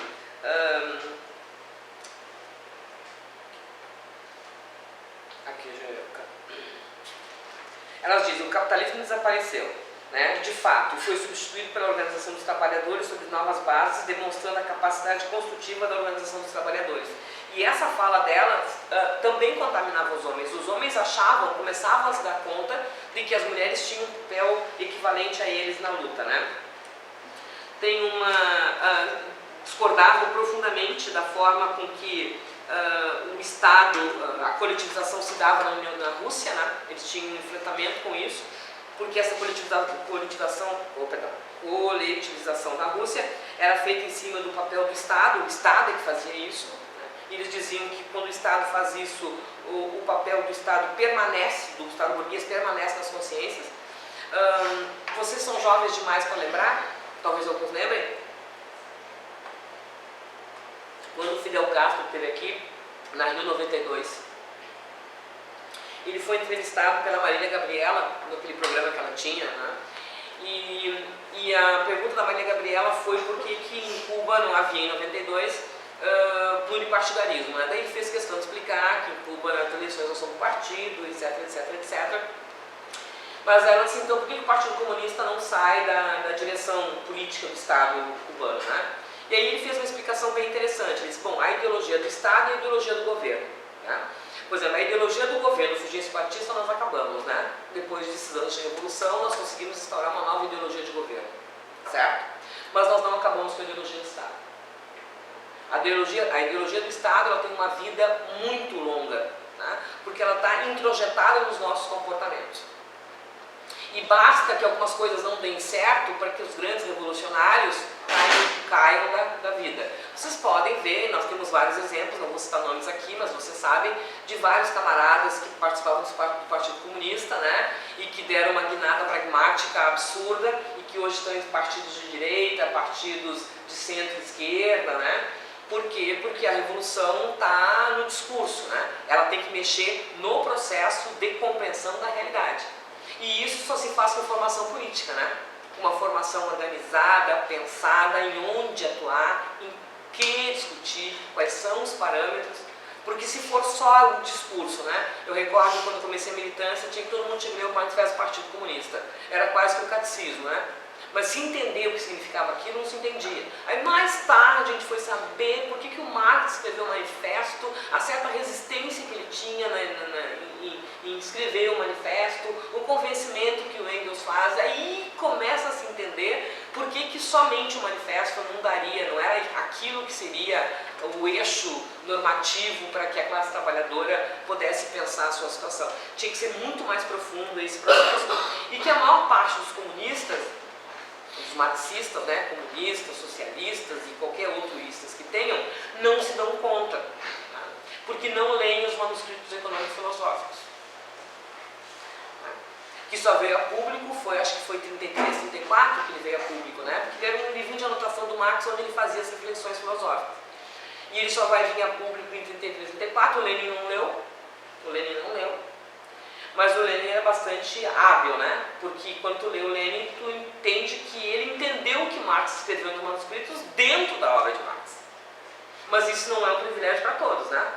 Elas dizem, o capitalismo desapareceu, né, de fato, e foi substituído pela organização dos trabalhadores sobre novas bases, demonstrando a capacidade construtiva da organização dos trabalhadores. E essa fala dela também contaminava os homens. Os homens achavam, começavam a se dar conta de que as mulheres tinham um papel equivalente a eles na luta, né. Tem discordavam profundamente da forma com que o Estado, a coletivização se dava na Rússia, né? Eles tinham um enfrentamento com isso, porque essa coletivização da Rússia era feita em cima do papel do Estado, o Estado é que fazia isso, né? E eles diziam que quando o Estado faz isso, o papel do Estado permanece, do Estado burguês permanece nas consciências. Vocês são jovens demais para lembrar, talvez alguns lembrem, quando o Fidel Castro esteve aqui, na Rio 92, ele foi entrevistado pela Marília Gabriela, naquele programa que ela tinha, né? E a pergunta da Marília Gabriela foi por que em Cuba não havia, em 92, pluripartidarismo, né? Daí ele fez questão de explicar que em Cuba as eleições não são por partido, etc, etc, etc. Mas ela disse, então, por que o Partido Comunista não sai da direção política do Estado cubano, né? E aí ele fez uma explicação bem interessante. Ele disse, bom, a ideologia do Estado e a ideologia do governo, né? Por exemplo, a ideologia do governo fulgencio-batista nós acabamos, né? Depois desses anos de revolução, nós conseguimos instaurar uma nova ideologia de governo, certo? Mas nós não acabamos com a ideologia do Estado. A ideologia do Estado ela tem uma vida muito longa, né? Porque ela está introjetada nos nossos comportamentos. E basta que algumas coisas não deem certo para que os grandes revolucionários caiam da vida. Vocês podem ver, nós temos vários exemplos, não vou citar nomes aqui, mas vocês sabem, de vários camaradas que participavam do Partido Comunista, né? E que deram uma guinada pragmática absurda e que hoje estão em partidos de direita, partidos de centro-esquerda, né? Por quê? Porque a revolução está no discurso, né? Ela tem que mexer no processo de compreensão da realidade. E isso só se faz com formação política, né? Uma formação organizada, pensada em onde atuar, em que discutir, quais são os parâmetros. Porque se for só o discurso, né? Eu recordo quando comecei a militância, todo mundo tinha que ler o manifesto do Partido Comunista. Era quase que um catecismo, né? Mas se entender o que significava aquilo, não se entendia. Aí mais tarde a gente foi saber por que o Marx escreveu o manifesto, a certa resistência que ele tinha em escrever o manifesto, o convencimento que o Engels faz, aí começa a se entender por que somente o manifesto não daria, não era aquilo que seria o eixo normativo para que a classe trabalhadora pudesse pensar a sua situação. Tinha que ser muito mais profundo esse processo. E que a maior parte dos comunistas, os marxistas, né, comunistas, socialistas e qualquer outro istas que tenham, não se dão conta, tá? Porque não leem os manuscritos econômicos filosóficos. Que só veio a público, acho que foi 33, 34 que ele veio a público, né? Porque era um livrinho de anotação do Marx onde ele fazia as reflexões filosóficas. E ele só vai vir a público em 33, 34, o Lenin não leu, mas o Lenin era bastante hábil, né? Porque quando tu lê o Lenin, tu entende que ele entendeu o que Marx escreveu nos manuscritos dentro da obra de Marx. Mas isso não é um privilégio para todos, né?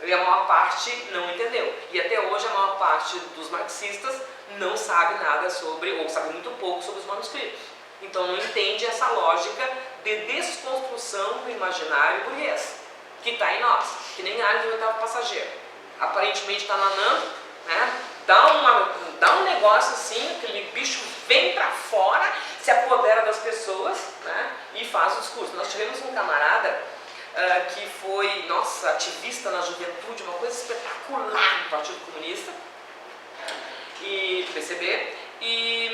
E a maior parte não entendeu. E até hoje a maior parte dos marxistas não sabe nada sobre, ou sabe muito pouco sobre os manuscritos. Então não entende essa lógica de desconstrução do imaginário burguês, que está em nós, que nem Alice do Oitavo Passageiro. Aparentemente está nanando, né? Dá um negócio assim, aquele bicho vem para fora, se apodera das pessoas, né? E faz o discurso. Nós tivemos um camarada que foi, nossa, ativista na juventude, uma coisa espetacular do Partido Comunista e do PCB, e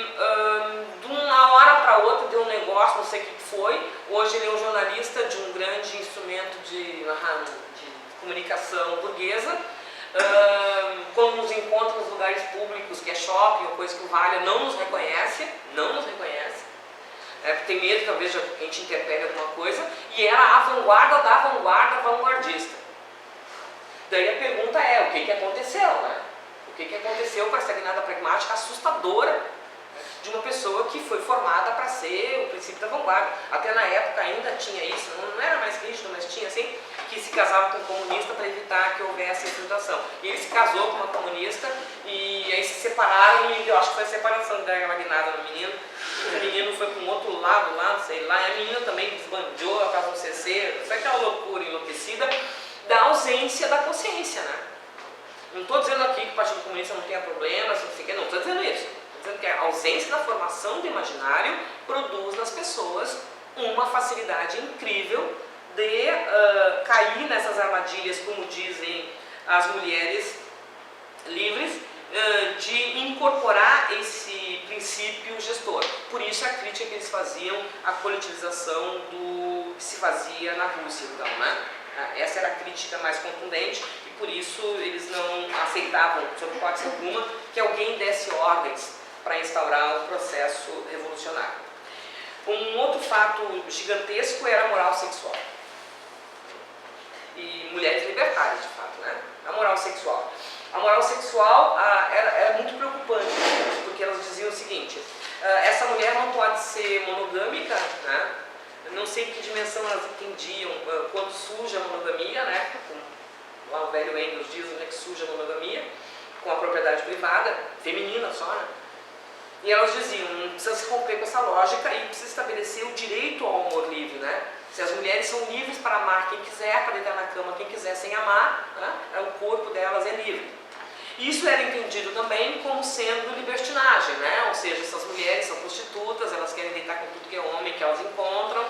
de uma hora para outra deu um negócio, não sei o que foi. Hoje ele é um jornalista de um grande instrumento de comunicação burguesa. Quando nos encontra nos lugares públicos, que é shopping ou coisa que o valha, não nos reconhece, tem medo talvez de a gente interpele alguma coisa, e era a vanguarda da vanguarda vanguardista. Daí a pergunta é, o que aconteceu, né? O que aconteceu com essa guinada pragmática assustadora de uma pessoa que foi formada para ser o princípio da vanguarda. Até na época ainda tinha isso, não era mais rígido, mas tinha assim, que se casava com um comunista para evitar que houvesse infiltração. E ele se casou com uma comunista e aí se separaram, e eu acho que foi a separação da guinada do menino. O menino foi para um outro lado lá, sei lá, e a menina também desbandiou, ela estava no CC, foi aquela loucura enlouquecida da ausência da consciência, né? Não estou dizendo aqui que o Partido Comunista não tenha problemas, não estou dizendo isso. Estou dizendo que a ausência da formação do imaginário produz nas pessoas uma facilidade incrível de cair nessas armadilhas, como dizem as mulheres livres, de incorporar esse princípio gestor. Por isso a crítica que eles faziam à coletivização do que se fazia na Rússia, então, né? Essa era a crítica mais contundente e por isso eles não aceitavam, sob hipótese alguma, que alguém desse ordens para instaurar um processo revolucionário. Um outro fato gigantesco era a moral sexual. E mulheres libertárias, de fato, né? A moral sexual. A moral sexual era muito preocupante, porque elas diziam o seguinte: essa mulher não pode ser monogâmica, né? Eu não sei que dimensão elas entendiam quando surge a monogamia, né? Lá o velho Engels diz onde é que surge a monogamia, com a propriedade privada, feminina só, né? E elas diziam, precisa se romper com essa lógica e precisa estabelecer o direito ao amor livre, né? Se as mulheres são livres para amar quem quiser, para deitar na cama quem quiser sem amar, né? O corpo delas é livre. Isso era entendido também como sendo libertinagem, né? Ou seja, essas mulheres são prostitutas, elas querem deitar com tudo que é homem que elas encontram,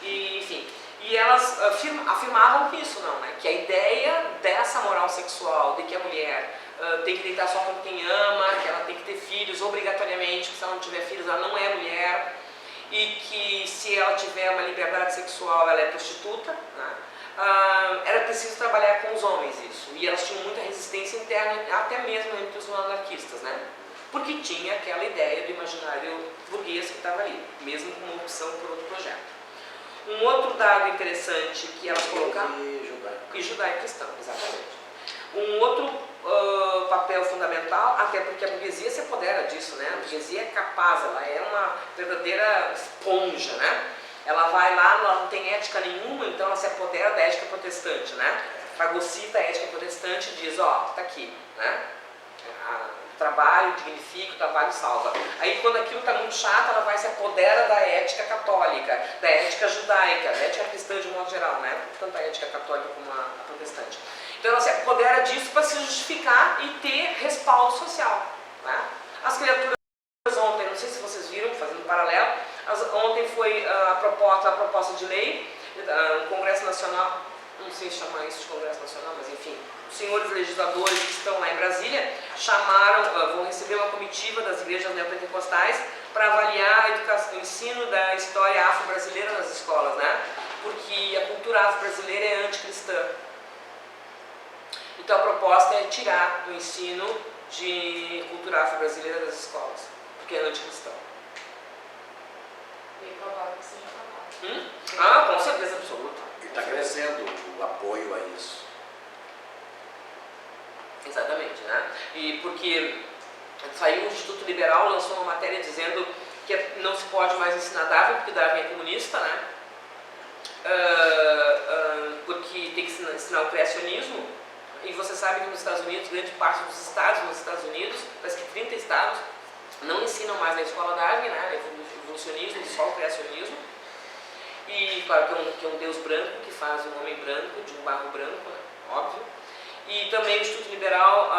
e, enfim. E elas afirmavam que isso não, né? Que a ideia dessa moral sexual, de que a mulher tem que deitar só com quem ama, que ela tem que ter filhos obrigatoriamente, que se ela não tiver filhos ela não é mulher, e que se ela tiver uma liberdade sexual ela é prostituta, né? Era preciso trabalhar com os homens isso, e elas tinham muita resistência interna, até mesmo entre os anarquistas, né? Porque tinha aquela ideia do imaginário burguês que estava ali, mesmo como opção por outro projeto. Um outro dado interessante que elas colocaram... E judaico-cristão, exatamente. Um outro papel fundamental, até porque a burguesia se apodera disso, né? A burguesia é capaz, ela é uma verdadeira esponja, né? Ela vai lá, ela não tem ética nenhuma, então ela se apodera da ética protestante, né? Fagocita a ética protestante e diz, ó, tá aqui, né? O trabalho dignifica, o trabalho salva. Aí quando aquilo está muito chato, ela vai se apodera da ética católica, da ética judaica, da ética cristã de modo geral, né? Tanto a ética católica como a protestante. Então ela se apodera disso para se justificar e ter respaldo social, né? As criaturas ontem, não sei se vocês viram, fazendo um paralelo, ontem foi a proposta de lei, o Congresso Nacional, não sei se chamar isso de Congresso Nacional, mas enfim, os senhores legisladores que estão lá em Brasília vão receber uma comitiva das igrejas neopentecostais para avaliar o ensino da história afro-brasileira nas escolas, né? Porque a cultura afro-brasileira é anticristã. Então a proposta é tirar o ensino de cultura afro-brasileira das escolas, porque é anticristão. Bem provável que seja aprovado. Com certeza absoluta. E está crescendo o apoio a isso. Exatamente, né? E porque saiu o Instituto Liberal, lançou uma matéria dizendo que não se pode mais ensinar Darwin, porque Darwin é comunista, né? Porque tem que ensinar o criacionismo. E você sabe que nos Estados Unidos, grande parte dos estados nos Estados Unidos, parece que 30 estados, não ensinam mais na escola Darwin, né? Evolucionismo, só o criacionismo. E claro que é um Deus branco que faz um homem branco, de um barro branco, né? Óbvio. E também o Instituto Liberal,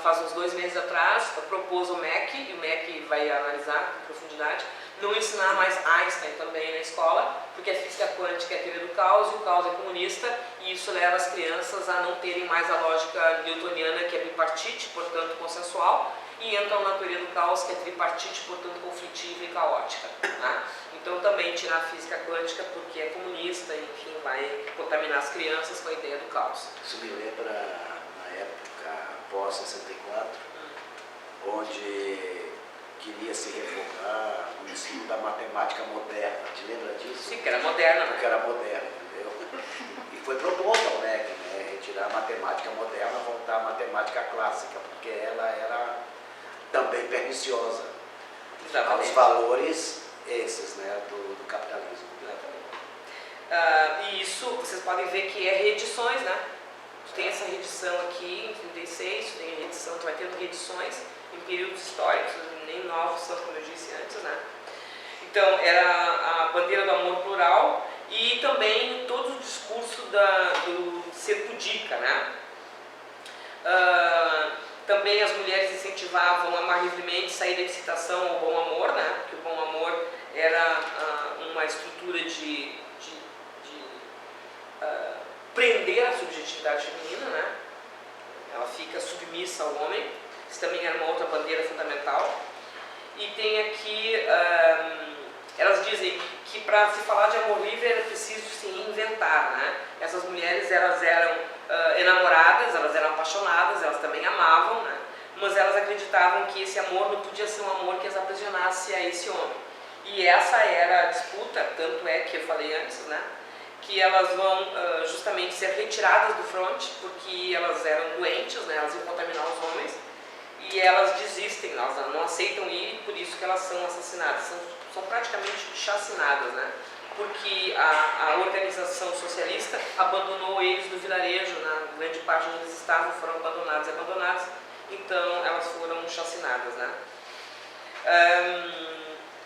faz uns 2 meses atrás, propôs o MEC, e o MEC vai analisar com profundidade, não ensinar mais Einstein também na escola, porque a física quântica é a teoria do caos, e o caos é comunista, e isso leva as crianças a não terem mais a lógica newtoniana, que é bipartite, portanto consensual, e entram na teoria do caos, que é tripartite, portanto conflitiva e caótica, né? Então também tirar a física quântica porque é comunista, enfim, vai contaminar as crianças com a ideia do caos. Isso me lembra, na época, após 64, onde queria se revogar o ensino da matemática moderna. Te lembra disso? Sim, que era moderna, né? Porque era moderna, entendeu? E foi proposto ao MEC, né, retirar a matemática moderna, voltar à matemática clássica, porque ela era também perniciosa aos valores esses, né, do capitalismo. E isso, vocês podem ver que é reedições, né? Tem essa reedição aqui em 36, tem a reedição, tu vai tendo reedições em períodos históricos, nem novos são, como eu disse antes, né? Então, era a bandeira do amor plural e também todo o discurso do ser pudica, né? Também as mulheres incentivavam a amar livremente, sair da excitação ao bom amor, né? Porque o bom amor era uma estrutura de prender a subjetividade feminina, né? Ela fica submissa ao homem. Isso também era uma outra bandeira fundamental. E tem aqui, elas dizem que para se falar de amor livre era preciso se reinventar, né? Essas mulheres, elas eram enamoradas, elas eram apaixonadas, elas também amavam, né? Mas elas acreditavam que esse amor não podia ser um amor que as aprisionasse a esse homem. E essa era a disputa, tanto é que eu falei antes, né? que elas vão justamente ser retiradas do fronte, porque elas eram doentes, né, elas iam contaminar os homens, e elas desistem, elas não aceitam ir, por isso que elas são assassinadas, são praticamente chacinadas, né, porque a organização socialista abandonou eles do vilarejo, na grande parte onde eles estavam, foram abandonados, então elas foram chacinadas, né.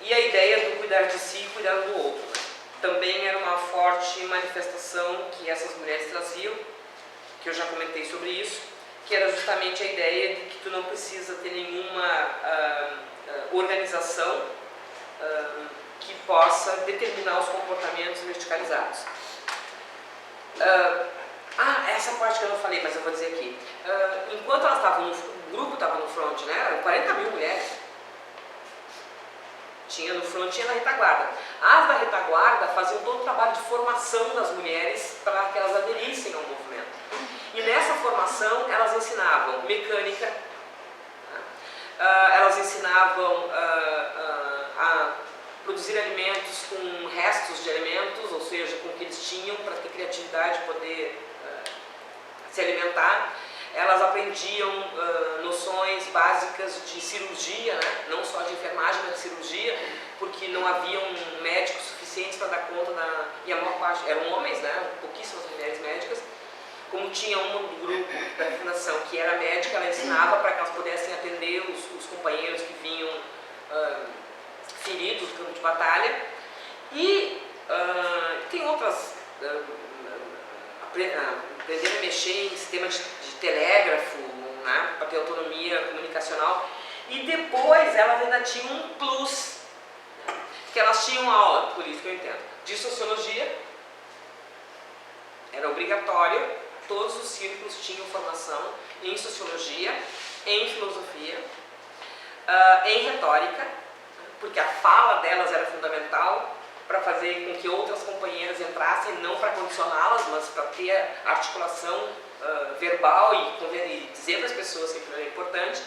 E a ideia do cuidar de si e cuidar do outro, né? Também era uma forte manifestação que essas mulheres traziam, que eu já comentei sobre isso, que era justamente a ideia de que tu não precisa ter nenhuma organização que possa determinar os comportamentos verticalizados. Essa parte que eu não falei, mas eu vou dizer aqui. Enquanto elas estavam o grupo estava no front, né, eram 40 mil mulheres. Tinha no front, tinha na retaguarda. As da retaguarda faziam todo o trabalho de formação das mulheres para que elas aderissem ao movimento. E nessa formação elas ensinavam mecânica, elas ensinavam a produzir alimentos com restos de alimentos, ou seja, com o que eles tinham para ter criatividade, poder se alimentar. Elas aprendiam noções básicas de cirurgia, né? Não só de enfermagem, mas de cirurgia, porque não haviam médicos suficientes para dar conta e a maior parte eram homens, né? Pouquíssimas mulheres médicas. Como tinha uma do grupo da fundação que era médica, ela ensinava para que elas pudessem atender os companheiros que vinham feridos no campo de batalha. E tem outras... aprender a mexer em sistema de telégrafo, né, para ter autonomia comunicacional. E depois elas ainda tinham um plus, que elas tinham aula, por isso que eu entendo, de sociologia. Era obrigatório, todos os círculos tinham formação em sociologia, em filosofia, em retórica, porque a fala delas era fundamental para fazer com que outras companheiras entrassem, não para condicioná-las, mas para ter a articulação verbal e dizer para as pessoas que aquilo era importante.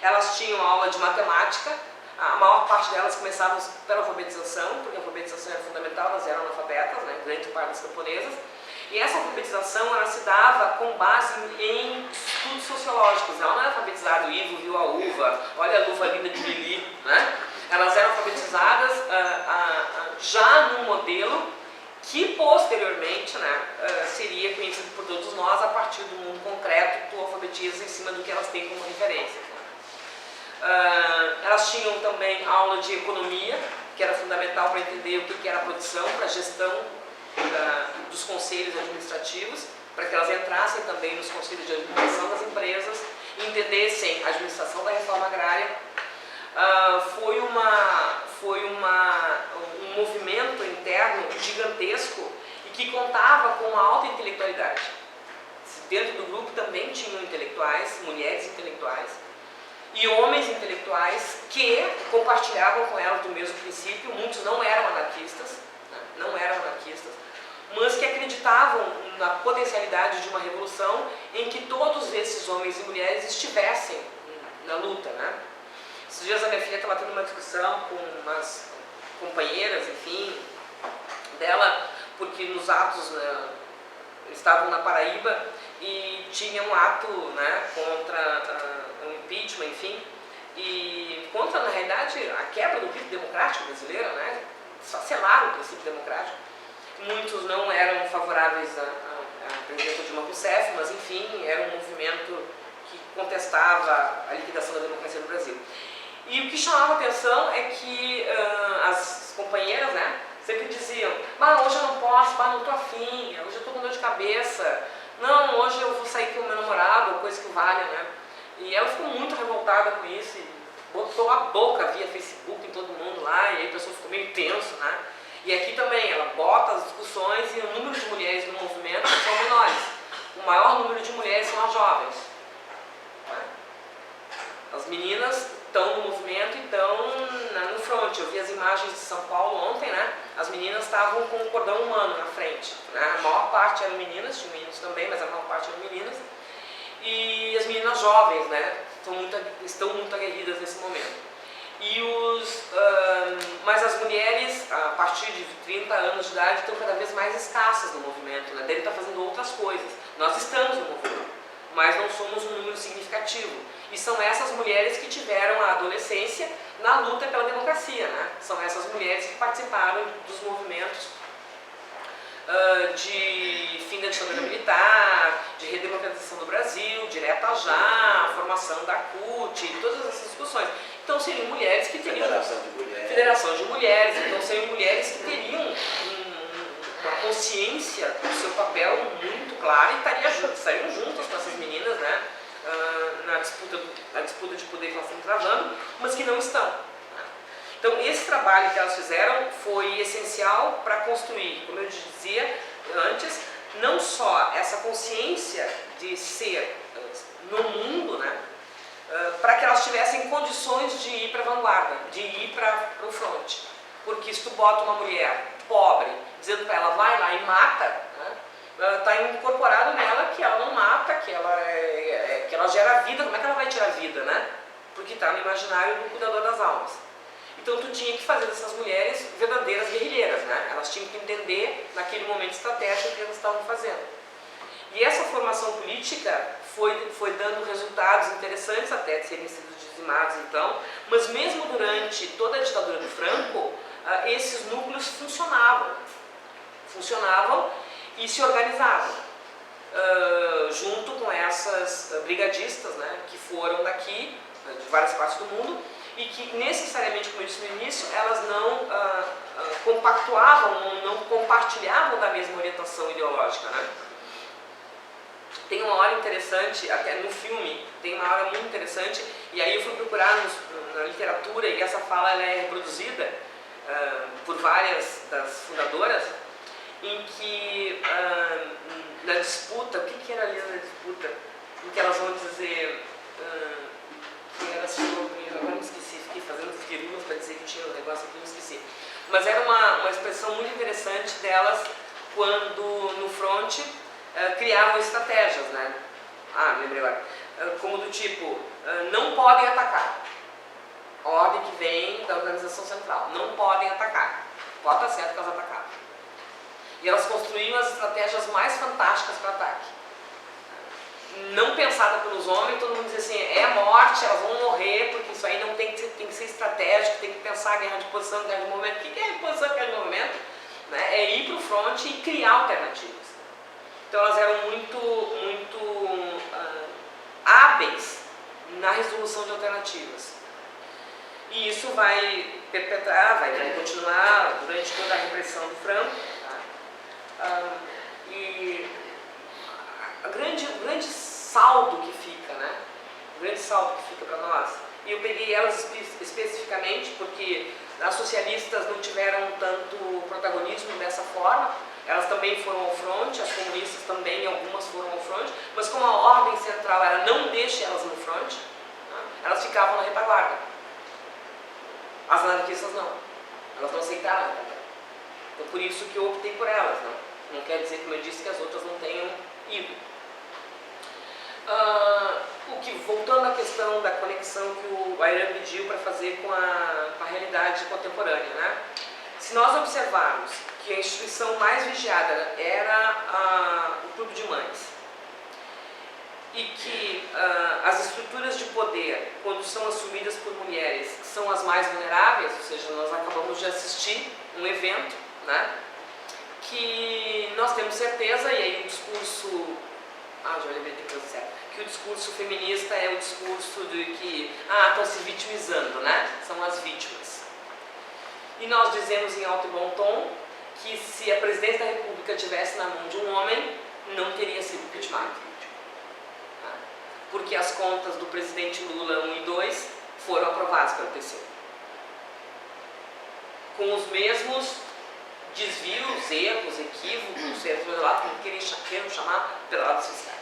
Elas tinham aula de matemática, a maior parte delas começavam pela alfabetização, porque a alfabetização era fundamental, elas eram analfabetas, né, grande parte das camponesas. E essa alfabetização ela se dava com base em estudos sociológicos. Ela não era alfabetizada, o Ivo viu a uva, olha a luva linda de Lili, né? Elas eram alfabetizadas já num modelo que posteriormente, né, seria conhecido por todos nós a partir do mundo concreto. Tu alfabetiza em cima do que elas têm como referência. Elas tinham também aula de economia, que era fundamental para entender o que era a produção, para a gestão dos conselhos administrativos, para que elas entrassem também nos conselhos de administração das empresas e entendessem a administração da reforma agrária. Foi um movimento interno gigantesco e que contava com uma alta intelectualidade. Dentro do grupo também tinham intelectuais, mulheres intelectuais e homens intelectuais que compartilhavam com elas do mesmo princípio. Muitos não eram anarquistas, mas que acreditavam na potencialidade de uma revolução em que todos esses homens e mulheres estivessem na luta, né? Esses dias a minha filha estava tendo uma discussão com umas companheiras, enfim, dela, porque nos atos, né, estavam na Paraíba e tinha um ato, né, contra o impeachment, enfim, e contra, na realidade, a quebra do princípio democrático brasileiro, né, esfacelar o princípio democrático. Muitos não eram favoráveis à presidência Dilma Rousseff, mas, enfim, era um movimento que contestava a liquidação da democracia no Brasil. E o que chamava a atenção é que as companheiras, né, sempre diziam: hoje eu não posso, não estou afim, hoje eu estou com dor de cabeça, não, hoje eu vou sair com o meu namorado, ou coisa que valha, né? E ela ficou muito revoltada com isso e botou a boca via Facebook em todo mundo lá, e aí a pessoa ficou meio tenso, né? E aqui também, ela bota as discussões e o número de mulheres no movimento são menores. O maior número de mulheres são as jovens. Né? As meninas estão no movimento e estão no front. Eu vi as imagens de São Paulo ontem, né? As meninas estavam com um cordão humano na frente. Né? A maior parte eram meninas, tinha meninos também, mas a maior parte eram meninas. E as meninas jovens, né? Estão muito aguerridas nesse momento. Mas as mulheres, a partir de 30 anos de idade, estão cada vez mais escassas no movimento, né? Devem estar fazendo outras coisas. Nós estamos no movimento, mas não somos um número significativo. E são essas mulheres que tiveram a adolescência na luta pela democracia, né? São essas mulheres que participaram dos movimentos de fim da ditadura militar, de redemocratização do Brasil, direta já, formação da CUT, todas essas discussões. Então seriam mulheres que teriam... Federação de Mulheres. Então seriam mulheres que teriam uma consciência do seu papel muito clara e estariam juntas com essas meninas, né? Na disputa de poder que elas estão travando, mas que não estão. Então, esse trabalho que elas fizeram foi essencial para construir, como eu dizia antes, não só essa consciência de ser no mundo, né, para que elas tivessem condições de ir para a vanguarda, de ir para o front. Porque se tu bota uma mulher pobre, dizendo para ela, vai lá e mata, está incorporado nela que ela não mata, que ela gera vida. Como é que ela vai tirar vida, né? Porque está no imaginário do cuidador das almas. Então tu tinha que fazer dessas mulheres verdadeiras guerrilheiras, né? Elas tinham que entender naquele momento estratégico o que elas estavam fazendo. E essa formação política foi dando resultados interessantes, até de serem sido dizimados então, mas mesmo durante toda a ditadura do Franco, esses núcleos funcionavam e se organizavam, junto com essas brigadistas, né, que foram daqui, de várias partes do mundo, e que necessariamente, como eu disse no início, elas não compactuavam, não compartilhavam da mesma orientação ideológica, né? Tem uma hora interessante, até no filme, tem uma hora muito interessante, e aí eu fui procurar na literatura, e essa fala ela é reproduzida por várias das fundadoras, em que na disputa, o que era ali na disputa? Em que elas vão dizer que era sobre, agora me esqueci, fiquei fazendo firulas para dizer que tinha um negócio aqui, me esqueci. Mas era uma expressão muito interessante delas quando no front criavam estratégias, né? Me lembrei agora. Como do tipo, não podem atacar. Ordem que vem da organização central, não podem atacar. Pode estar certo que elas atacaram. E elas construíam as estratégias mais fantásticas para ataque. Não pensada pelos homens, todo mundo diz assim, é a morte, elas vão morrer, porque isso aí não tem que ser estratégico, tem que pensar guerra de posição, guerra de movimento. O que é guerra de posição, guerra de movimento? Né? É ir para o front e criar alternativas. Então elas eram muito hábeis na resolução de alternativas. E isso vai perpetrar, vai continuar durante toda a repressão do Franco. E o grande saldo que fica, né? O grande saldo que fica para nós. E eu peguei elas especificamente porque as socialistas não tiveram tanto protagonismo dessa forma. Elas também foram ao front, as comunistas também, algumas foram ao front, mas como a ordem central era não deixe elas no front, né, elas ficavam na retaguarda. As anarquistas não. Elas não aceitaram a retaguarda. Então por isso que eu optei por elas, né? Não quer dizer, como eu disse, que as outras não tenham ido. Voltando à questão da conexão que o Ayran pediu para fazer com a realidade contemporânea, né? Se nós observarmos que a instituição mais vigiada era o clube de mães e que as estruturas de poder, quando são assumidas por mulheres, são as mais vulneráveis, ou seja, nós acabamos de assistir um evento, né? Que nós temos certeza, e aí o discurso, já lembrei de coisa certa, que o discurso feminista é o discurso de que, estão se vitimizando, né? São as vítimas. E nós dizemos em alto e bom tom que se a presidência da República tivesse na mão de um homem, não teria sido vitimado. Porque as contas do presidente Lula 1 e 2 foram aprovadas pelo TCU. Com os mesmos desvios, erros, equívocos, como queiram chamar, pelados fiscais.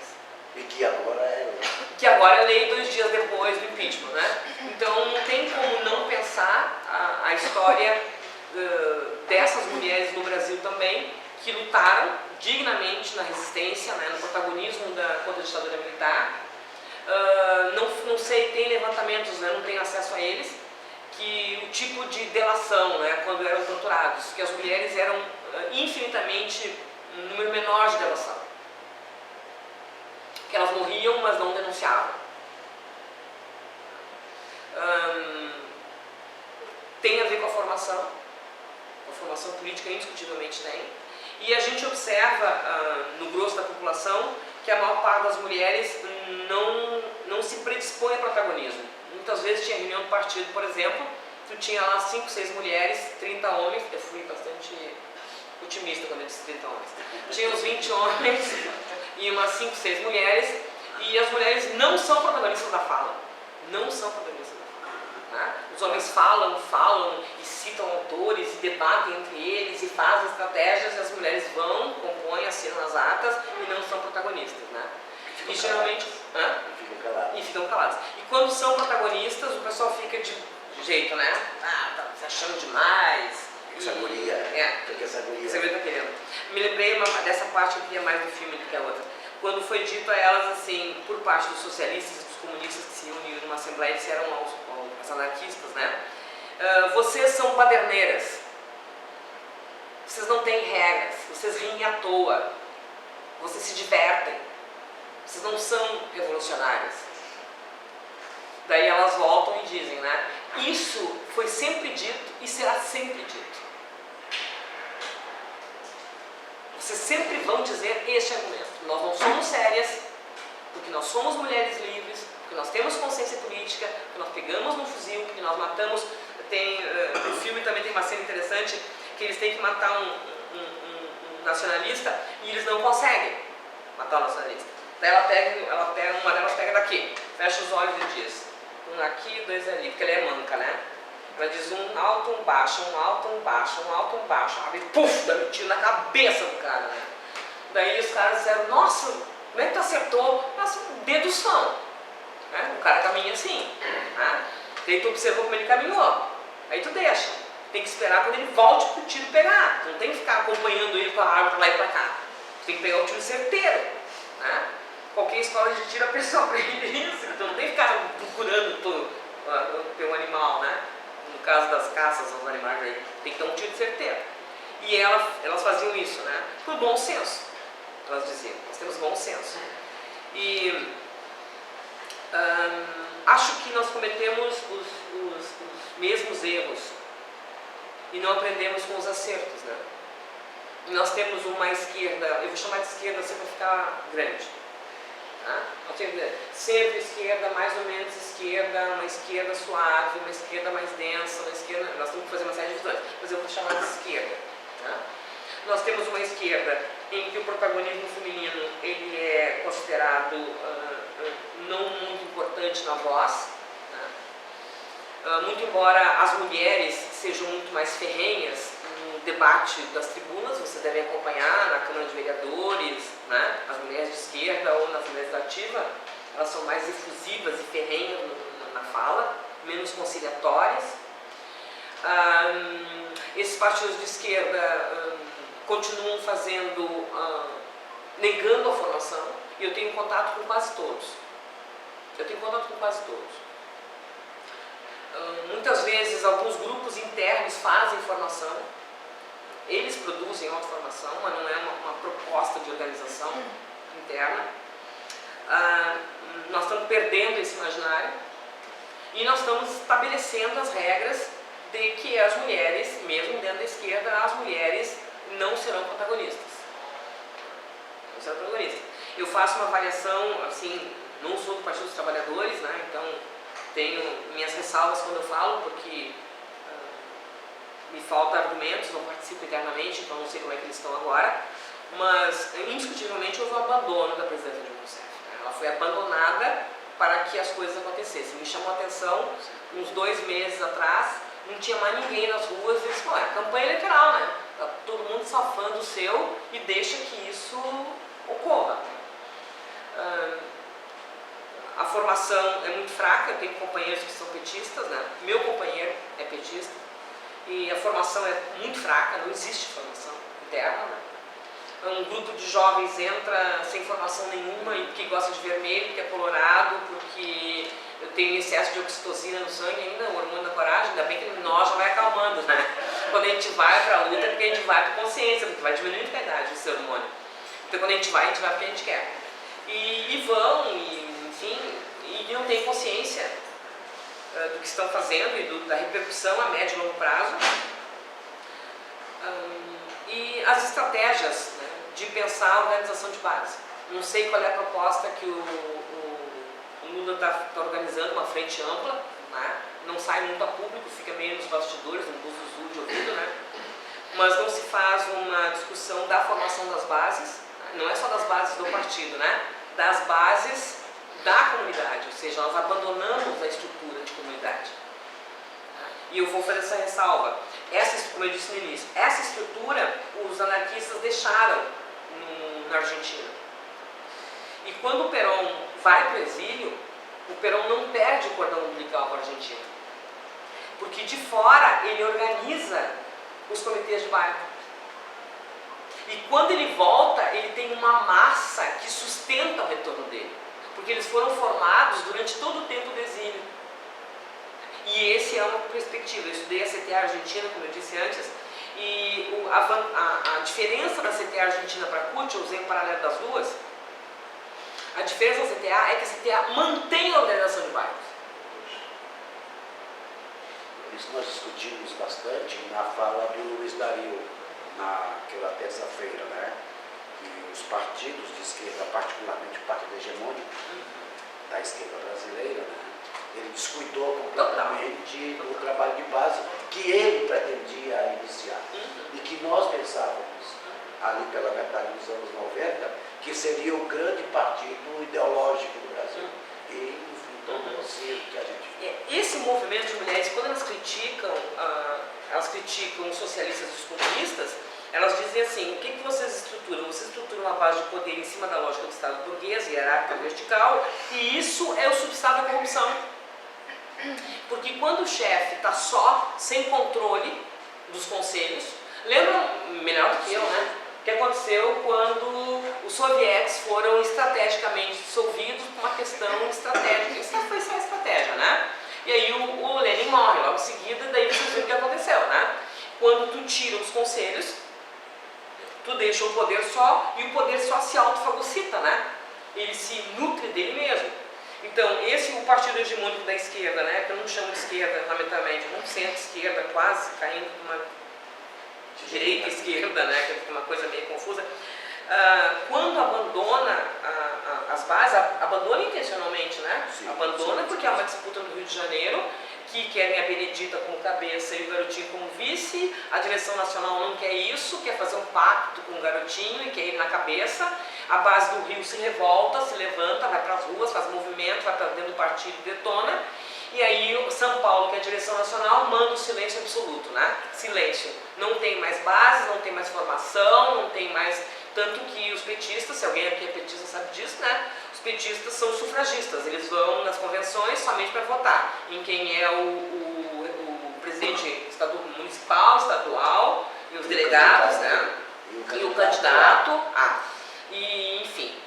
E que agora é lei. Que agora é lei 2 dias depois do impeachment, né? Então não tem como não pensar a história dessas mulheres no Brasil também, que lutaram dignamente na resistência, né, no protagonismo contra a ditadura militar. Não sei, tem levantamentos, né, não tenho acesso a eles, que o tipo de delação, né, quando eram torturados, que as mulheres eram infinitamente um número menor de delação. Que elas morriam, mas não denunciavam. Tem a ver com a formação política indiscutivelmente tem, e a gente observa no grosso da população que a maior parte das mulheres não se predispõe a protagonismo. Muitas vezes tinha reunião do partido, por exemplo, tu tinha lá 5, 6 mulheres, 30 homens, eu fui bastante otimista quando eu disse 30 homens, tinha uns 20 homens e umas 5, 6 mulheres, e as mulheres não são protagonistas da fala, não são protagonistas da fala, né? Os homens falam e citam autores e debatem entre eles e fazem estratégias, e as mulheres vão, compõem, assinam as atas e não são protagonistas, né? E geralmente... E ficam calados. E quando são protagonistas, o pessoal fica de jeito, né? Tá se achando demais. Essa guria. Essa guria tá querendo. Me lembrei dessa parte que eu queria mais do filme do que a outra. Quando foi dito a elas, assim, por parte dos socialistas e dos comunistas que se reuniram numa assembleia e disseram aos anarquistas, né? Vocês são baderneiras. Vocês não têm regras. Vocês riem à toa. Vocês se divertem. Vocês não são revolucionárias. Daí elas voltam e dizem, né? Isso foi sempre dito e será sempre dito. Vocês sempre vão dizer este argumento. Nós não somos sérias, porque nós somos mulheres livres, porque nós temos consciência política, porque nós pegamos no fuzil, porque nós matamos... no filme também tem uma cena interessante, que eles têm que matar um nacionalista e eles não conseguem matar o nacionalista. Daí uma delas pega daqui, fecha os olhos e diz, um aqui, 2 ali, porque ela é manca, né? Ela diz um alto, um baixo, um alto, um baixo, um alto, um baixo, abre, puf, dá um tiro na cabeça do cara, né? Daí os caras disseram, nossa, como é que tu acertou? Nossa, dedução, né? O cara caminha assim, né? Daí tu observou como ele caminhou, aí tu deixa, tem que esperar quando ele volte pro tiro pegar, tu não tem que ficar acompanhando ele com a arma pra lá e pra cá, tu tem que pegar o tiro certeiro, né? Qualquer escola de tiro a pessoa aprende isso, então não tem que ficar procurando o teu animal, né? No caso das caças aos animais aí, tem que dar um tiro certeiro. E elas faziam isso, né? Por bom senso, elas diziam, nós temos bom senso. E acho que nós cometemos os mesmos erros e não aprendemos com os acertos, né? E nós temos uma esquerda, eu vou chamar de esquerda sempre para ficar grande. Sempre esquerda, mais ou menos esquerda, uma esquerda suave, uma esquerda mais densa, uma esquerda, nós temos que fazer uma série de visões, mas eu vou chamar de esquerda. Nós temos uma esquerda em que o protagonismo feminino ele é considerado não muito importante na voz, muito embora as mulheres sejam muito mais ferrenhas no debate das tribunas, vocês devem acompanhar na Câmara de Vereadores, né? As mulheres de esquerda ou nas mulheres da ativa, elas são mais efusivas e ferrenhas na fala, menos conciliatórias. Esses partidos de esquerda continuam negando a formação, e eu tenho contato com quase todos. Muitas vezes alguns grupos internos fazem formação, eles produzem autoformação, mas não é uma proposta de organização interna. Nós estamos perdendo esse imaginário e nós estamos estabelecendo as regras de que as mulheres, mesmo dentro da esquerda, as mulheres não serão protagonistas. Eu faço uma avaliação, assim, não sou do Partido dos Trabalhadores, né, então tenho minhas ressalvas quando eu falo, porque me faltam argumentos, não participo internamente, então não sei como é que eles estão agora, mas indiscutivelmente houve um abandono da presidenta Dilma Rousseff. Ela foi abandonada para que as coisas acontecessem. Me chamou a atenção, uns 2 meses atrás, não tinha mais ninguém nas ruas, e disse, é campanha eleitoral, né? Tá todo mundo safando o seu e deixa que isso ocorra. A formação é muito fraca, eu tenho companheiros que são petistas, né? Meu companheiro é petista, e a formação é muito fraca, não existe formação interna, né? um grupo de jovens entra sem formação nenhuma e porque gosta de vermelho, porque é colorado, porque eu tenho excesso de oxitocina no sangue ainda, o hormônio da coragem, ainda bem que nós já vai acalmando, né? Quando a gente vai para a luta é porque a gente vai por consciência, porque vai diminuindo a idade desse hormônio. Então quando a gente vai porque a gente quer. E vão, e, enfim, e não tem consciência do que estão fazendo e da repercussão a médio e longo prazo. E as estratégias, né, de pensar a organização de base. Não sei qual é a proposta que o Lula está organizando, uma frente ampla, né? Não sai muito a público, fica meio nos bastidores, no buzo de ouvido, né? Mas não se faz uma discussão da formação das bases, né? Não é só das bases do partido, né? Das bases da comunidade, ou seja, nós abandonamos a estrutura de comunidade. E eu vou fazer essa ressalva. Como eu disse no início, essa estrutura os anarquistas deixaram na Argentina. E quando o Perón vai para o exílio, o Perón não perde o cordão umbilical para a Argentina. Porque de fora ele organiza os comitês de bairro. E quando ele volta, ele tem uma massa que sustenta o retorno dele. Porque eles foram formados durante todo o tempo do exílio. E esse é uma perspectiva. Eu estudei a CTA Argentina, como eu disse antes, e a diferença da CTA Argentina para a CUT, eu usei o paralelo das duas, a diferença da CTA é que a CTA mantém a organização de bairros. Isso nós discutimos bastante na fala do Luiz Dario, naquela terça-feira, né? Que os partidos de esquerda, particularmente o partido hegemônico da esquerda brasileira, né? Ele descuidou completamente do trabalho de base que ele pretendia iniciar. E que nós pensávamos, ali pela metade dos anos 90, que seria o grande partido ideológico do Brasil. E, enfim, tornou-se o que a gente viu. Esse movimento de mulheres, quando elas criticam os socialistas e os comunistas, elas dizem assim: o que vocês estruturam? Vocês estruturam uma base de poder em cima da lógica do Estado burguês, hierárquica, vertical, e isso é o substrato da corrupção. Porque quando o chefe está só, sem controle dos conselhos, lembram melhor do que eu, né? O que aconteceu quando os soviéticos foram estrategicamente dissolvidos por uma questão estratégica. Isso foi só estratégia, né? E aí o Lenin morre logo em seguida, daí vocês viram o que aconteceu, né? Quando tu tira os conselhos, tu deixa o poder só, e o poder só se autofagocita, né? Ele se nutre dele mesmo. Então, o partido hegemônico da esquerda, né, que eu não chamo de esquerda, lamentavelmente, um centro-esquerda, quase caindo para uma direita-esquerda, né, que é uma coisa meio confusa, quando abandona as bases, abandona intencionalmente, né? Sim, abandona sim, porque há uma disputa no Rio de Janeiro, que querem a Benedita como cabeça e o Garotinho como vice, a direção nacional não quer isso, quer fazer um pacto com o Garotinho e quer ir na cabeça, a base do Rio se revolta, se levanta, vai para as ruas, faz movimento, vai para dentro do partido e detona, e aí São Paulo, que é a direção nacional, manda o silêncio absoluto, né? Silêncio. Não tem mais base, não tem mais formação, não tem mais... Tanto que os petistas, se alguém aqui é petista sabe disso, né? Os petistas são sufragistas, eles vão nas convenções somente para votar em quem é o presidente municipal, estadual, e os delegados, né? E o candidato. E, enfim,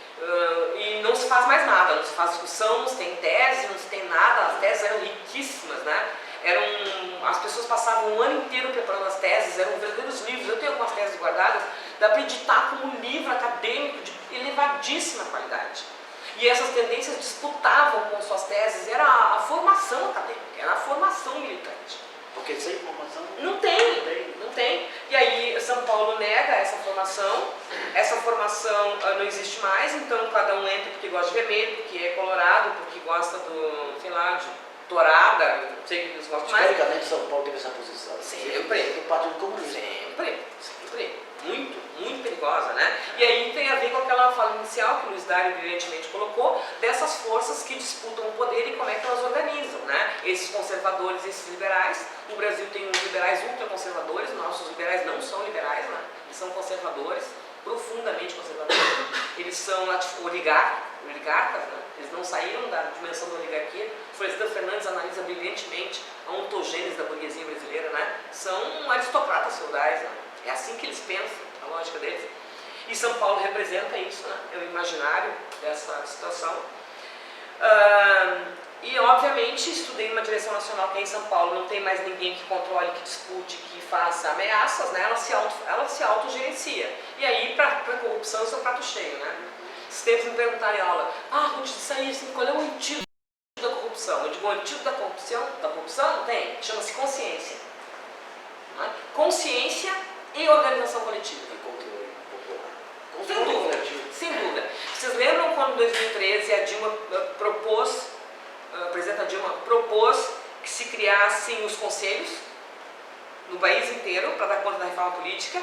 e não se faz mais nada, não se faz discussão, não se tem tese, não se tem nada. As teses eram riquíssimas, né? As pessoas passavam um ano inteiro preparando as teses, eram verdadeiros livros. Eu tenho algumas teses guardadas, dá para editar como um livro acadêmico de elevadíssima qualidade. E essas tendências disputavam com suas teses, era a formação acadêmica, era a formação militante. Porque sem formação não tem. E aí São Paulo nega essa formação não existe mais, então cada um entra porque gosta de vermelho, porque é colorado, porque gosta do, sei lá, de dourada, não sei o que eles gostam mais. Historicamente, São Paulo teve essa posição. Sempre. Do Partido Comunista. Sempre. Muito perigosa, né? E aí tem a ver com aquela fala inicial que o Luiz Dario brilhantemente colocou, dessas forças que disputam o poder e como é que elas organizam, né? Esses conservadores, esses liberais. O Brasil tem uns liberais ultraconservadores, nossos liberais não são liberais, né? Eles são conservadores, profundamente conservadores. Eles são oligarcas, né? Eles não saíram da dimensão da oligarquia. Florestan Fernandes analisa brilhantemente a ontogênese da burguesia brasileira, né? São aristocratas feudais, né? É assim que eles pensam, a lógica deles. E São Paulo representa isso, né? É o imaginário dessa situação. E, obviamente, estudei uma direção nacional que é em São Paulo, não tem mais ninguém que controle, que dispute, que faça ameaças, né? Ela se autogerencia. E aí, para a corrupção, isso é um prato cheio, né? Esses tempos me perguntaram em aula, Ruth, isso aí, assim, qual é o antídoto da corrupção? Eu digo, o antídoto da corrupção tem, chama-se consciência. Né? Consciência e organização coletiva. E controle popular. Sem Controle dúvida, coletivo. sem dúvida. Vocês lembram quando em 2013 a Dilma a presidenta Dilma propôs que se criassem os conselhos no país inteiro para dar conta da reforma política